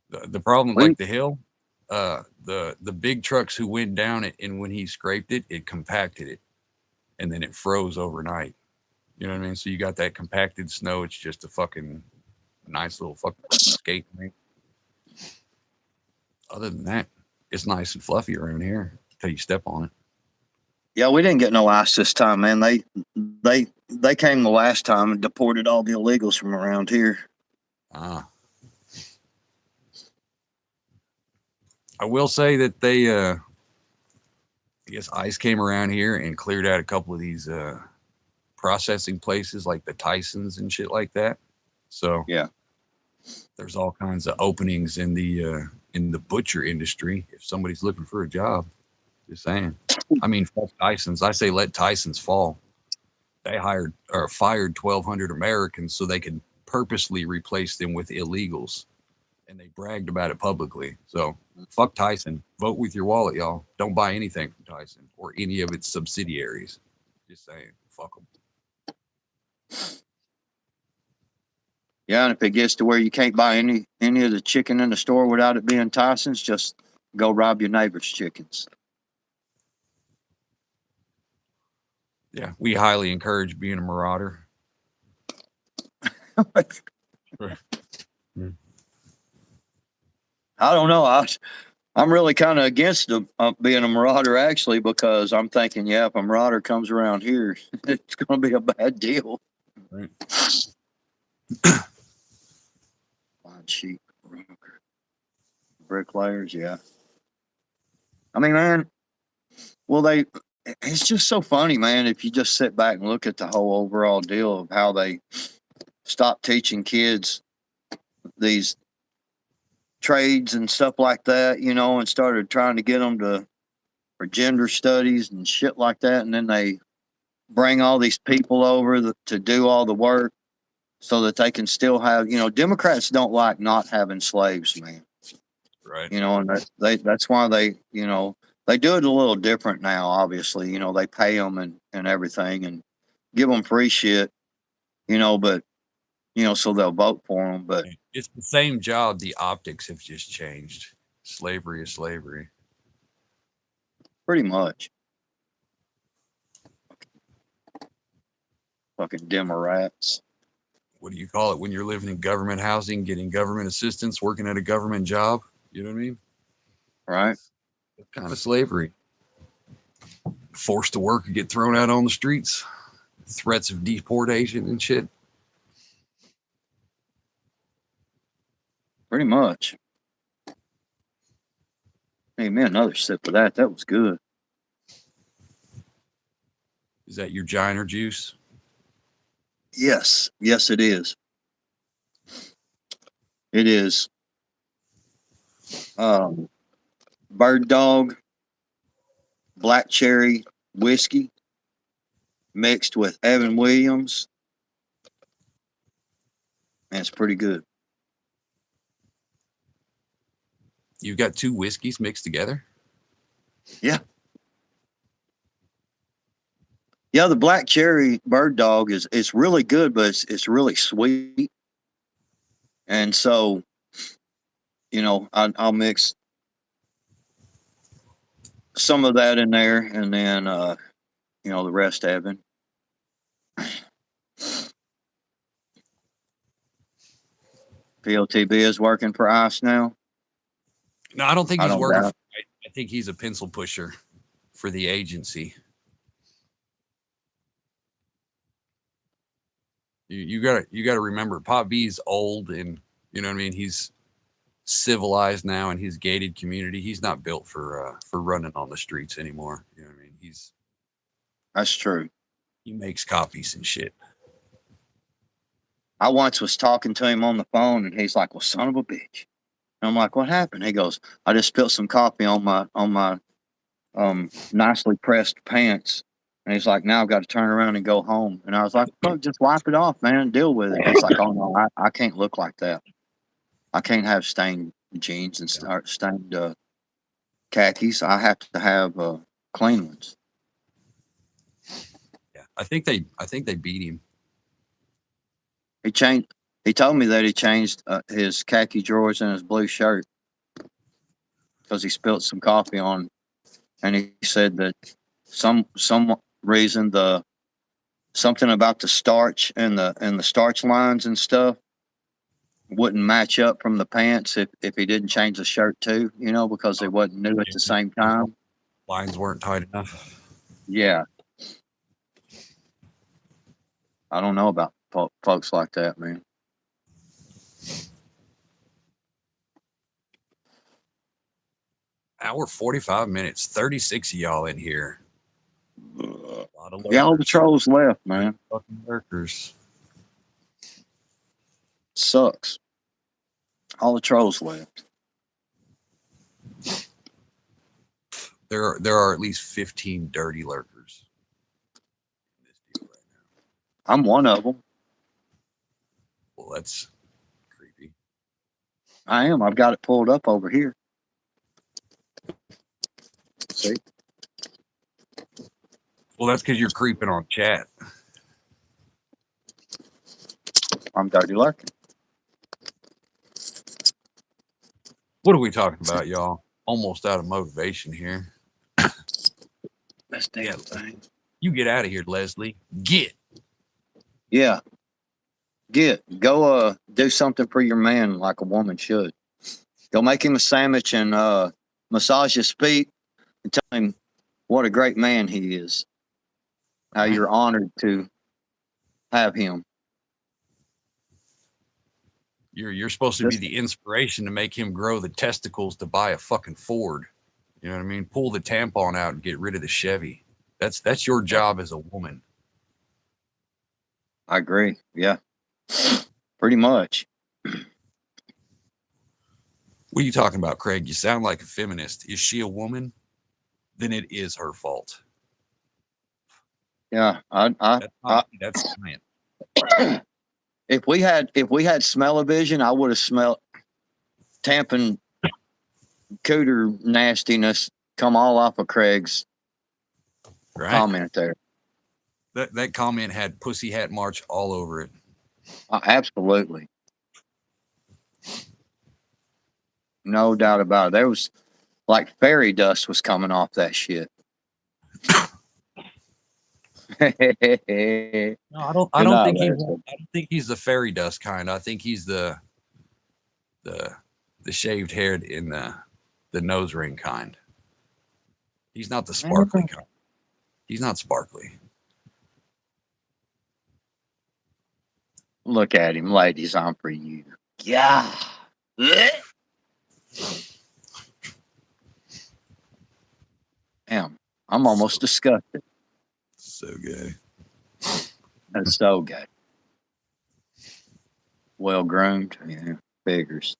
The problem, like the hill, the big trucks who went down it, and when he scraped it, it compacted it, and then it froze overnight. You know what I mean? So you got that compacted snow. It's just a fucking nice little fucking skate rink. Other than that, it's nice and fluffy around here until you step on it. Yeah, we didn't get no ice this time, man. They came the last time and deported all the illegals from around here. I will say that they, I guess ICE came around here and cleared out a couple of these processing places like the Tysons and shit like that. So yeah, there's all kinds of openings in the butcher industry if somebody's looking for a job. Just saying. I mean, fuck Tysons. I say let Tysons fall. They hired or fired 1,200 Americans so they could purposely replace them with illegals, and they bragged about it publicly. So fuck Tyson. Vote with your wallet, y'all. Don't buy anything from Tyson or any of its subsidiaries. Just saying, fuck them. Yeah, and if it gets to where you can't buy any of the chicken in the store without it being Tyson's, just go rob your neighbor's chickens. Yeah, we highly encourage being a marauder. I don't know. I'm really kind of against being a marauder, actually, because I'm thinking, yeah, if a marauder comes around here, it's going to be a bad deal. Right. Fine sheep, bricklayers, yeah. I mean, man, well, it's just so funny, man, if you just sit back and look at the whole overall deal of how they stopped teaching kids these trades and stuff like that, you know, and started trying to get them for gender studies and shit like that. And then they bring all these people over to do all the work so that they can still have, you know, Democrats don't like not having slaves, man. Right. You know, and that's why they, you know, they do it a little different now, obviously. You know, they pay them and everything and give them free shit, you know, but, you know, so they'll vote for them. But It's the same job. The optics have just changed. Slavery is slavery. pretty much. Fucking Democrats. What do you call it when you're living in government housing, getting government assistance, working at a government job? You know what I mean? Right. It's kind of slavery. Forced to work and get thrown out on the streets. Threats of deportation and shit. Pretty much. Hey, man, another sip of that. That was good. Is that your Giner juice? Yes. Yes, it is. It is. Bird Dog Black Cherry whiskey mixed with Evan Williams. And it's pretty good. You've got two whiskeys mixed together? Yeah. Yeah, the Black Cherry Bird Dog it's really good, but it's really sweet. And so, you know, I'll mix some of that in there, and then you know, the rest Evan. POTB is working for ICE now. No, I don't think I he's don't working. doubt. I think he's a pencil pusher for the agency. You got to remember, Pop B is old and You know what I mean? He's civilized now in his gated community. He's not built for running on the streets anymore. You know what I mean? That's true. He makes copies and shit. I once was talking to him on the phone, and he's like, "Well, son of a bitch." And I'm like, "What happened?" He goes, "I just spilled some coffee on my nicely pressed pants." And he's like, "Now I've got to turn around and go home." And I was like, "Fuck, just wipe it off, man. Deal with it." He's like, "Oh no, I can't look like that. I can't have stained jeans and stained khakis. I have to have clean ones." Yeah, I think they beat him. He changed. He told me that he changed his khaki drawers and his blue shirt because he spilled some coffee on, and he said that some reason the something about the starch and the starch lines and stuff wouldn't match up from the pants if he didn't change the shirt too, because they wasn't new at the same time. Lines weren't tight enough. Yeah. I don't know about folks like that, man. Hour 45 minutes, 36 of y'all in here. A lot of Yeah, all the trolls left, man. Fucking lurkers. Sucks. All the trolls left. There are at least 15 dirty lurkers in this deal right now. I'm one of them. Well, that's creepy. I am. I've got it pulled up over here. See? Well, that's because you're creeping on chat. I'm dirty lurking. What are we talking about, y'all? Almost out of motivation here. That's damn thing. You get out of here, Leslie. Get. Yeah. Go do something for your man like a woman should. Go make him a sandwich and massage his feet and tell him what a great man he is. How you're honored to have him. You're supposed to be the inspiration to make him grow the testicles to buy a fucking Ford. You know what I mean? Pull the tampon out and get rid of the Chevy. That's your job as a woman. I agree. Yeah. Pretty much. What are you talking about, Craig? You sound like a feminist. Is she a woman? Then it is her fault. Yeah. That's science. If we had smell-o-vision, I would have smelled tampon cooter nastiness come all off of Craig's comment there. That comment had Pussy Hat March all over it. Absolutely. No doubt about it. There was like fairy dust was coming off that shit. No, I don't think he's the fairy dust kind. I think he's the shaved head in the nose ring kind. He's not the sparkly kind. He's not sparkly. Look at him, ladies. I'm for you. Yeah. Damn, I'm almost disgusted. So gay. That's so gay. Well groomed, yeah. Figures.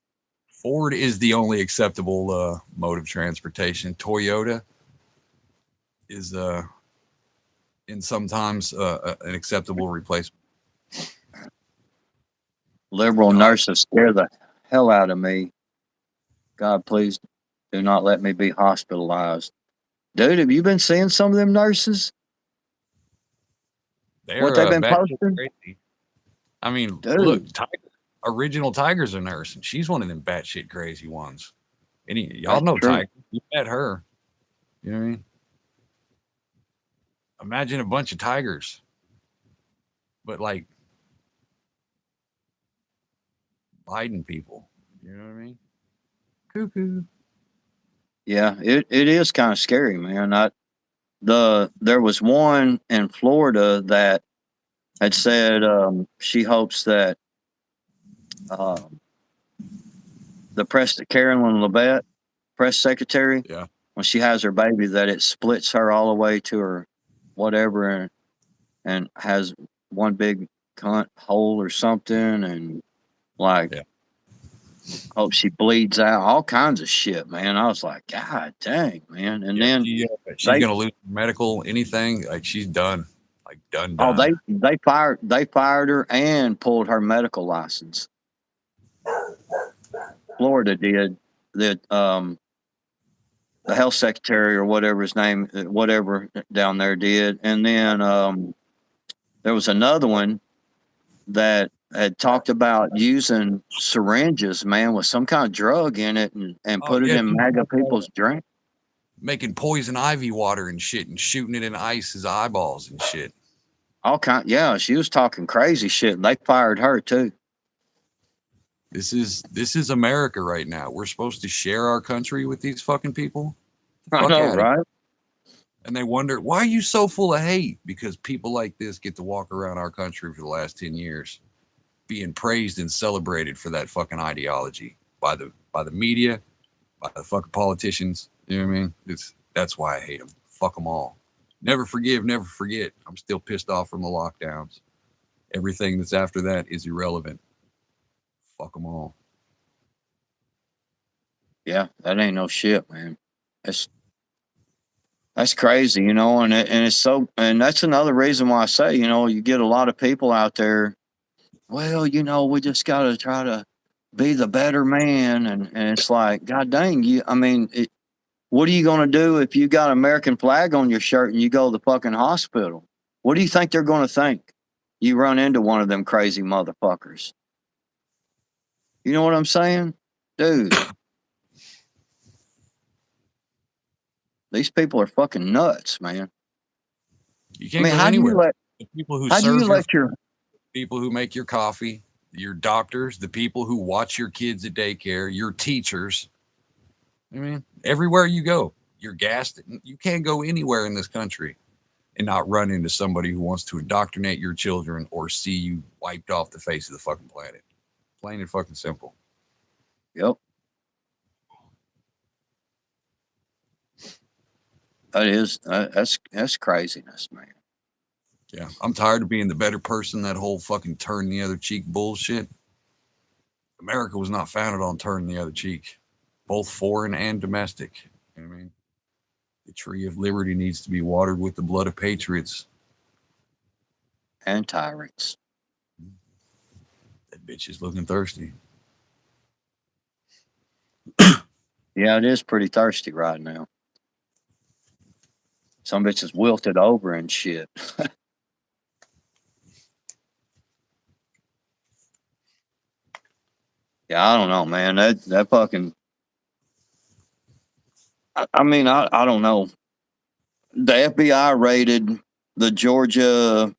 Ford is the only acceptable mode of transportation. Toyota is in sometimes an acceptable replacement. Liberal nurses scare the hell out of me. God, please do not let me be hospitalized. Dude, have you been seeing some of them nurses? What they've been posting? Crazy. I mean, dude. Look, Original Tiger's a nurse, and she's one of them batshit crazy ones. Y'all know Tiger. You met her. You know what I mean? Imagine a bunch of tigers, but like Biden people. You know what I mean? Cuckoo. Yeah, it is kind of scary, man. There was one in Florida that had said she hopes that the press, Carolyn Levitt, press secretary, Yeah. when she has her baby, that it splits her all the way to her whatever and has one big cunt hole or something, and like, Yeah. hope she bleeds out, all kinds of shit, man. I was like, God dang, man. And then she's they, gonna lose medical anything. Like she's done. Like done. oh, they fired her and pulled her medical license. Florida did. That the health secretary or whatever his name, whatever down there did, and then there was another one that had talked about using syringes, man, with some kind of drug in it, and Oh put it yeah, in MAGA people's drink. making poison ivy water and shit, and shooting it in ice as eyeballs and shit. Yeah, she was talking crazy shit, and they fired her too. This is America right now. We're supposed to share our country with these fucking people. I Fuck know, outta here. right? And they wonder, why are you so full of hate? Because people like this get to walk around our country for the last 10 years being praised and celebrated for that fucking ideology by the media, by the fucking politicians. You know what I mean? That's why I hate them. Fuck them all. Never forgive, never forget. I'm still pissed off from the lockdowns. Everything that's after that is irrelevant. Fuck them all. Yeah, that ain't no shit, man. That's crazy, you know, and it's so, and that's another reason why I say, you know, you get a lot of people out there. Well, you know, we just got to try to be the better man, and it's like, God dang, you. I mean, what are you going to do if you got an American flag on your shirt and you go to the fucking hospital? What do you think they're going to think? You run into one of them crazy motherfuckers. You know what I'm saying, dude? These people are fucking nuts, man. You can't go anywhere. The people who serve people who make your coffee, your doctors, the people who watch your kids at daycare, your teachers. I mean, everywhere you go, you're gassed. You can't go anywhere in this country and not run into somebody who wants to indoctrinate your children or see you wiped off the face of the fucking planet. Plain and fucking simple. Yep. That's craziness, man. Yeah, I'm tired of being the better person. That whole fucking turn the other cheek bullshit. America was not founded on turning the other cheek, both foreign and domestic. You know what I mean? The tree of liberty needs to be watered with the blood of patriots and tyrants. That bitch is looking thirsty. Yeah, it is pretty thirsty right now. Some bitch is wilted over and shit. Yeah, I don't know, man. That fucking. I mean, I don't know. The FBI raided the Georgia,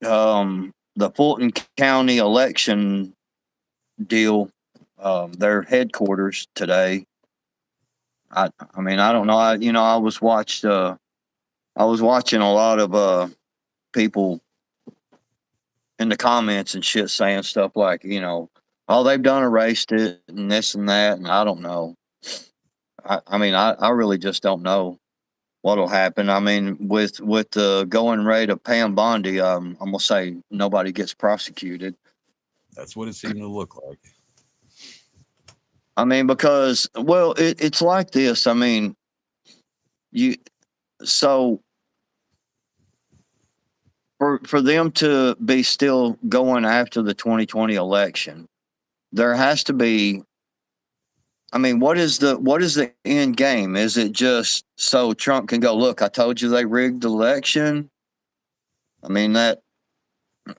the Fulton County election deal, their headquarters today. I mean, I don't know. I was watching a lot of people in the comments and shit saying stuff like, you know, all they've done erased it and this and that, and I don't know. I mean, I really just don't know what'll happen. I mean, with the going rate of Pam Bondi, I'm gonna say nobody gets prosecuted. That's what it seemed to look like. I mean, because, well, it's like this. I mean, so for them to be still going after the 2020 election, there has to be. I mean, what is the end game? Is it just so Trump can go, look, I told you they rigged the election? I mean,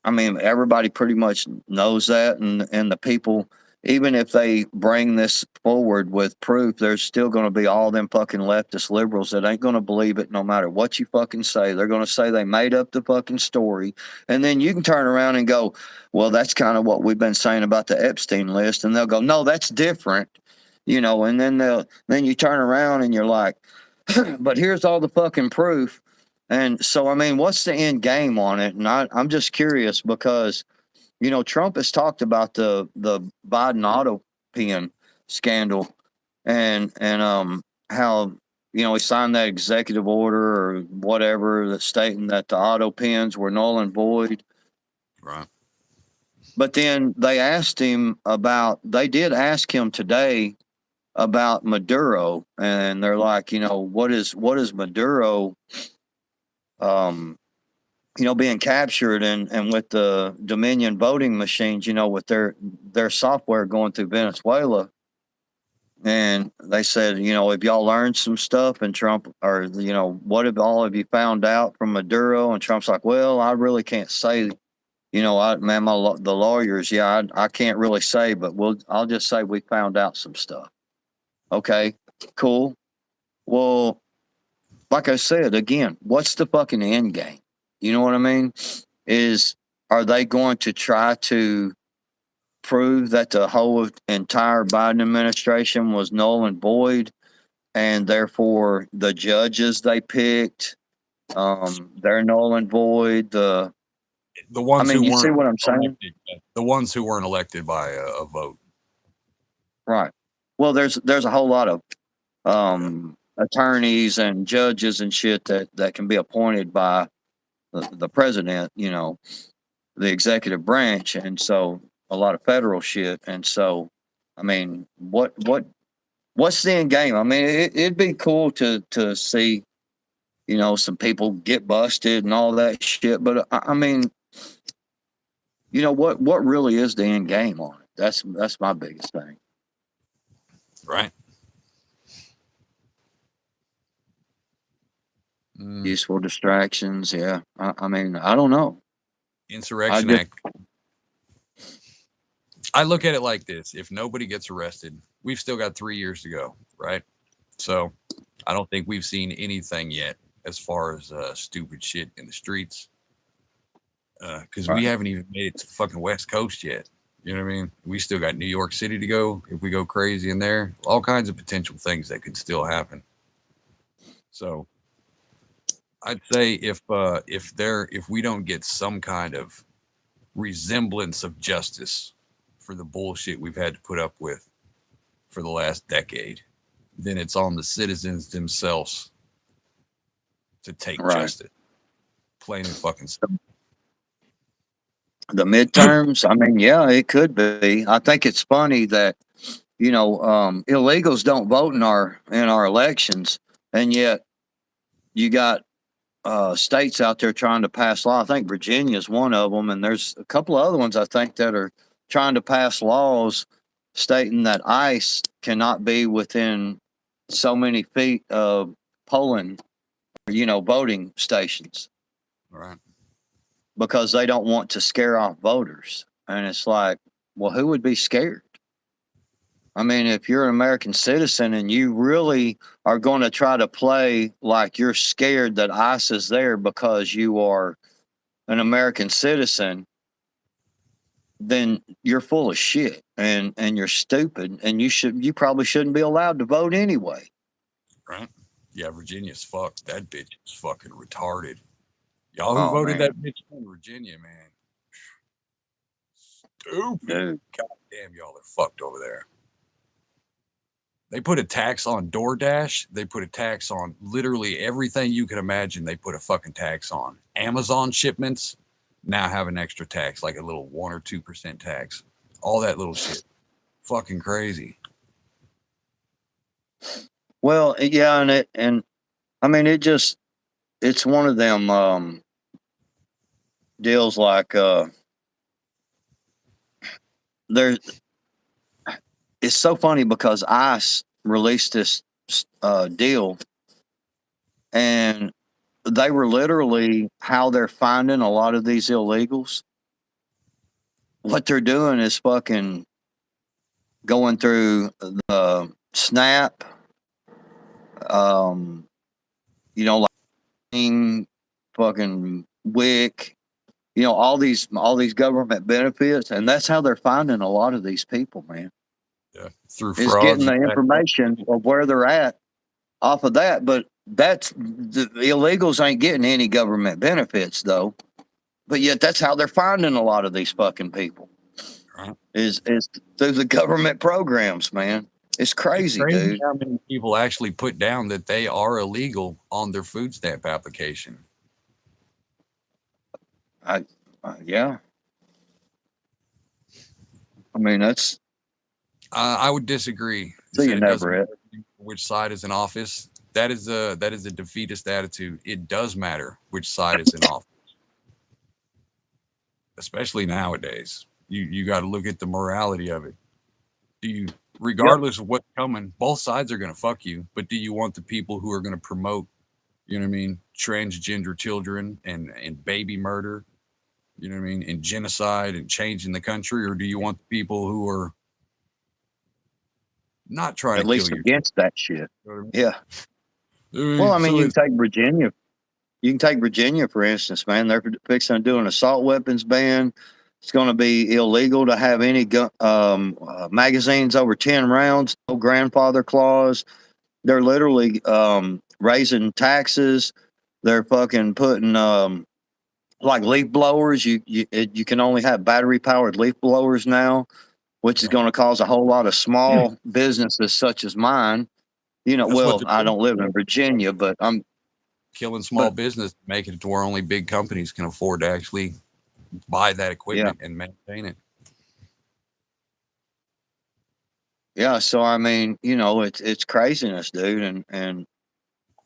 everybody pretty much knows that, and the people, even if they bring this forward with proof, there's still going to be all them fucking leftist liberals that ain't going to believe it no matter what you fucking say. They're going to say they made up the fucking story, and then you can turn around and go, well, that's kind of what we've been saying about the Epstein list, and they'll go, no, that's different, you know, and then you turn around and you're like, but here's all the fucking proof. And so, I mean, what's the end game on it? And I'm just curious because, you know, Trump has talked about the Biden auto pen. scandal, and how he signed that executive order or whatever that's stating that the auto pens were null and void. Right. But then they did ask him today about Maduro, and they're like, what is Maduro, being captured and with the Dominion voting machines, with their software going through Venezuela. And they said, if y'all learned some stuff, and Trump, or, what have all of you found out from Maduro? And Trump's like, well, I really can't say, the lawyers, I can't really say, but I'll just say we found out some stuff. Okay, cool. Well, like I said, again, what's the fucking end game? You know what I mean? Are they going to try to prove that the whole entire Biden administration was null and void, and therefore the judges they picked, they're null and void? The ones who you weren't see what I'm saying? elected, the ones who weren't elected by a vote. Right. Well, there's a whole lot of attorneys and judges and shit that can be appointed by the president, the executive branch, and so a lot of federal shit. And so, I mean, what's the end game? I mean, it'd be cool to see, some people get busted and all that shit. But I mean, what really is the end game on it? That's my biggest thing. Right. Useful distractions. Yeah. I mean, I don't know. Insurrection Act. I look at it like this. If nobody gets arrested, we've still got 3 years to go, right? So I don't think we've seen anything yet as far as stupid shit in the streets. Because we haven't even made it to the fucking West Coast yet. You know what I mean? We still got New York City to go. If we go crazy in there, all kinds of potential things that could still happen. So I'd say if we don't get some kind of resemblance of justice for the bullshit we've had to put up with for the last decade, then it's on the citizens themselves to take justice. Plain and fucking simple. The midterms, I mean, yeah, it could be. I think it's funny that, illegals don't vote in our elections, and yet you got states out there trying to pass law. I think Virginia is one of them, and there's a couple of other ones I think that are trying to pass laws stating that ICE cannot be within so many feet of polling, voting stations. Right. Because they don't want to scare off voters. And it's like, well, who would be scared? I mean, if you're an American citizen and you really are going to try to play like you're scared that ICE is there because you are an American citizen, then you're full of shit and you're stupid, and you probably shouldn't be allowed to vote anyway. Right. Yeah, Virginia's fucked. That bitch is fucking retarded. Y'all who voted that bitch in Virginia, man. Stupid. Dude. God damn, y'all are fucked over there. They put a tax on DoorDash. They put a tax on literally everything you can imagine. They put a fucking tax on. Amazon shipments now have an extra tax, like a little 1 or 2% tax. All that little shit. Fucking crazy. Well, yeah, and I mean, it's one of them deals like it's so funny because ICE released this deal, and they were literally how they're finding a lot of these illegals. What they're doing is fucking going through the SNAP, like fucking WIC, all these government benefits, and that's how they're finding a lot of these people, man. Yeah, through is getting the information of where they're at off of that. But that's the illegals ain't getting any government benefits though. But yet that's how they're finding a lot of these fucking people. Right. Is through the government programs, man. It's crazy, dude. how many people actually put down that they are illegal on their food stamp application. Yeah. I mean, that's I would disagree. so you Said it doesn't never it. matter which side is in office. That is a defeatist attitude. It does matter which side is in office, especially nowadays. You got to look at the morality of it. Do you, regardless of what's coming, both sides are going to fuck you. But do you want the people who are going to promote, you know what I mean, transgender children and baby murder, you know what I mean, and genocide and changing the country, or do you want the people who are not trying At to kill least you? against that shit. You know what I mean? Yeah. Well, I mean, you can take Virginia. You can take Virginia, for instance, man. They're fixing to do an assault weapons ban. It's going to be illegal to have any magazines over 10 rounds, no grandfather clause. They're literally raising taxes. They're fucking putting like leaf blowers. You can only have battery powered leaf blowers now, which is going to cause a whole lot of small businesses such as mine. You know, well, I don't live in Virginia, but I'm killing small business, making it to where only big companies can afford to actually buy that equipment and maintain it. Yeah, so I mean, you know, it's craziness, dude, and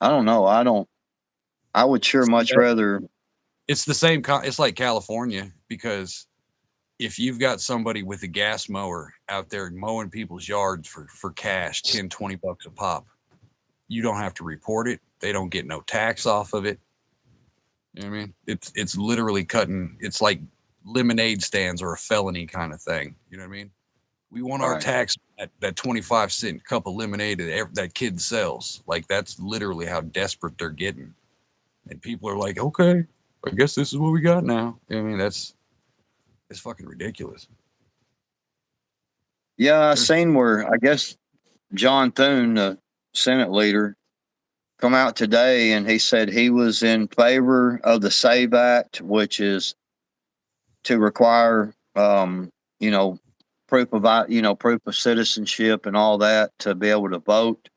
I don't know. I would sure much rather. It's the same. It's like California, because if you've got somebody with a gas mower out there mowing people's yards for cash, 10, 20 bucks a pop, you don't have to report it. They don't get no tax off of it. You know what I mean? It's literally cutting. It's like lemonade stands or a felony kind of thing. You know what I mean? We want our tax at that 25-cent cup of lemonade that kid sells. Like, that's literally how desperate they're getting. And people are like, okay, I guess this is what we got now. I mean, it's fucking ridiculous. Yeah, I seen where, I guess, John Thune, the Senate leader, come out today and he said he was in favor of the SAVE Act, which is to require, you know, proof of citizenship and all that to be able to vote.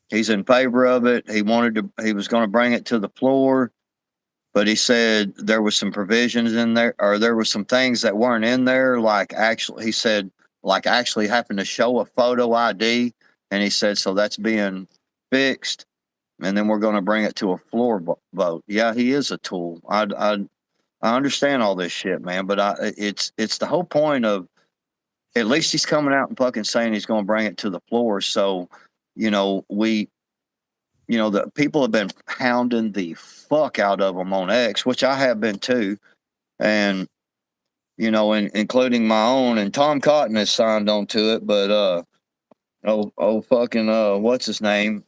He's in favor of it. He was going to bring it to the floor, but he said there was some provisions in there, or there was some things that weren't in there. Like, actually, he said, like, actually having to show a photo ID. And he said, so that's being fixed. And then we're going to bring it to a floor vote. Yeah, he is a tool. I understand all this shit, man, but it's the whole point of, at least he's coming out and fucking saying he's going to bring it to the floor. So, you know, the people have been hounding the fuck out of him on X, which I have been too. And, you know, including my own, and Tom Cotton has signed on to it, but, what's his name?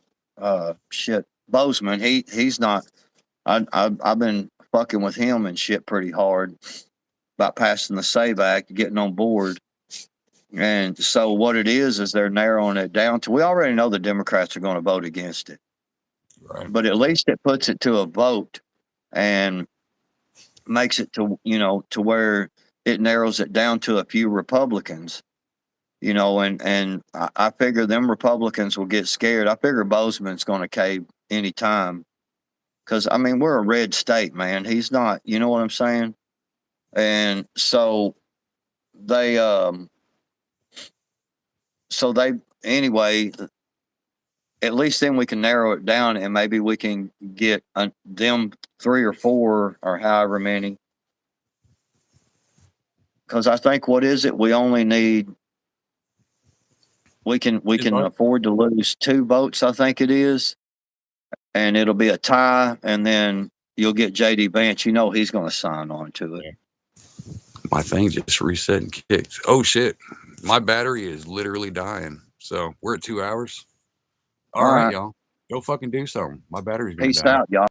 Bozeman. He's not, I've been fucking with him and shit pretty hard about passing the SAVE Act, getting on board. And so what it is they're narrowing it down to, we already know the Democrats are going to vote against it. Right. But at least it puts it to a vote and makes it to, you know, to where it narrows it down to a few Republicans, you know, and I figure them Republicans will get scared. I figure Bozeman's going to cave anytime. Because, I mean, we're a red state, man. He's not, you know what I'm saying? And so they, anyway, at least then we can narrow it down and maybe we can get them 3 or 4 or however many. Because I think, what is it? We only need, we can afford to lose 2 votes, I think it is. And it'll be a tie. And then you'll get JD Vance. You know, he's going to sign on to it. My thing just reset and kicked. Oh shit. My battery is literally dying. So we're at 2 hours. All right, y'all. Go fucking do something. My battery's going to die. Peace out, y'all.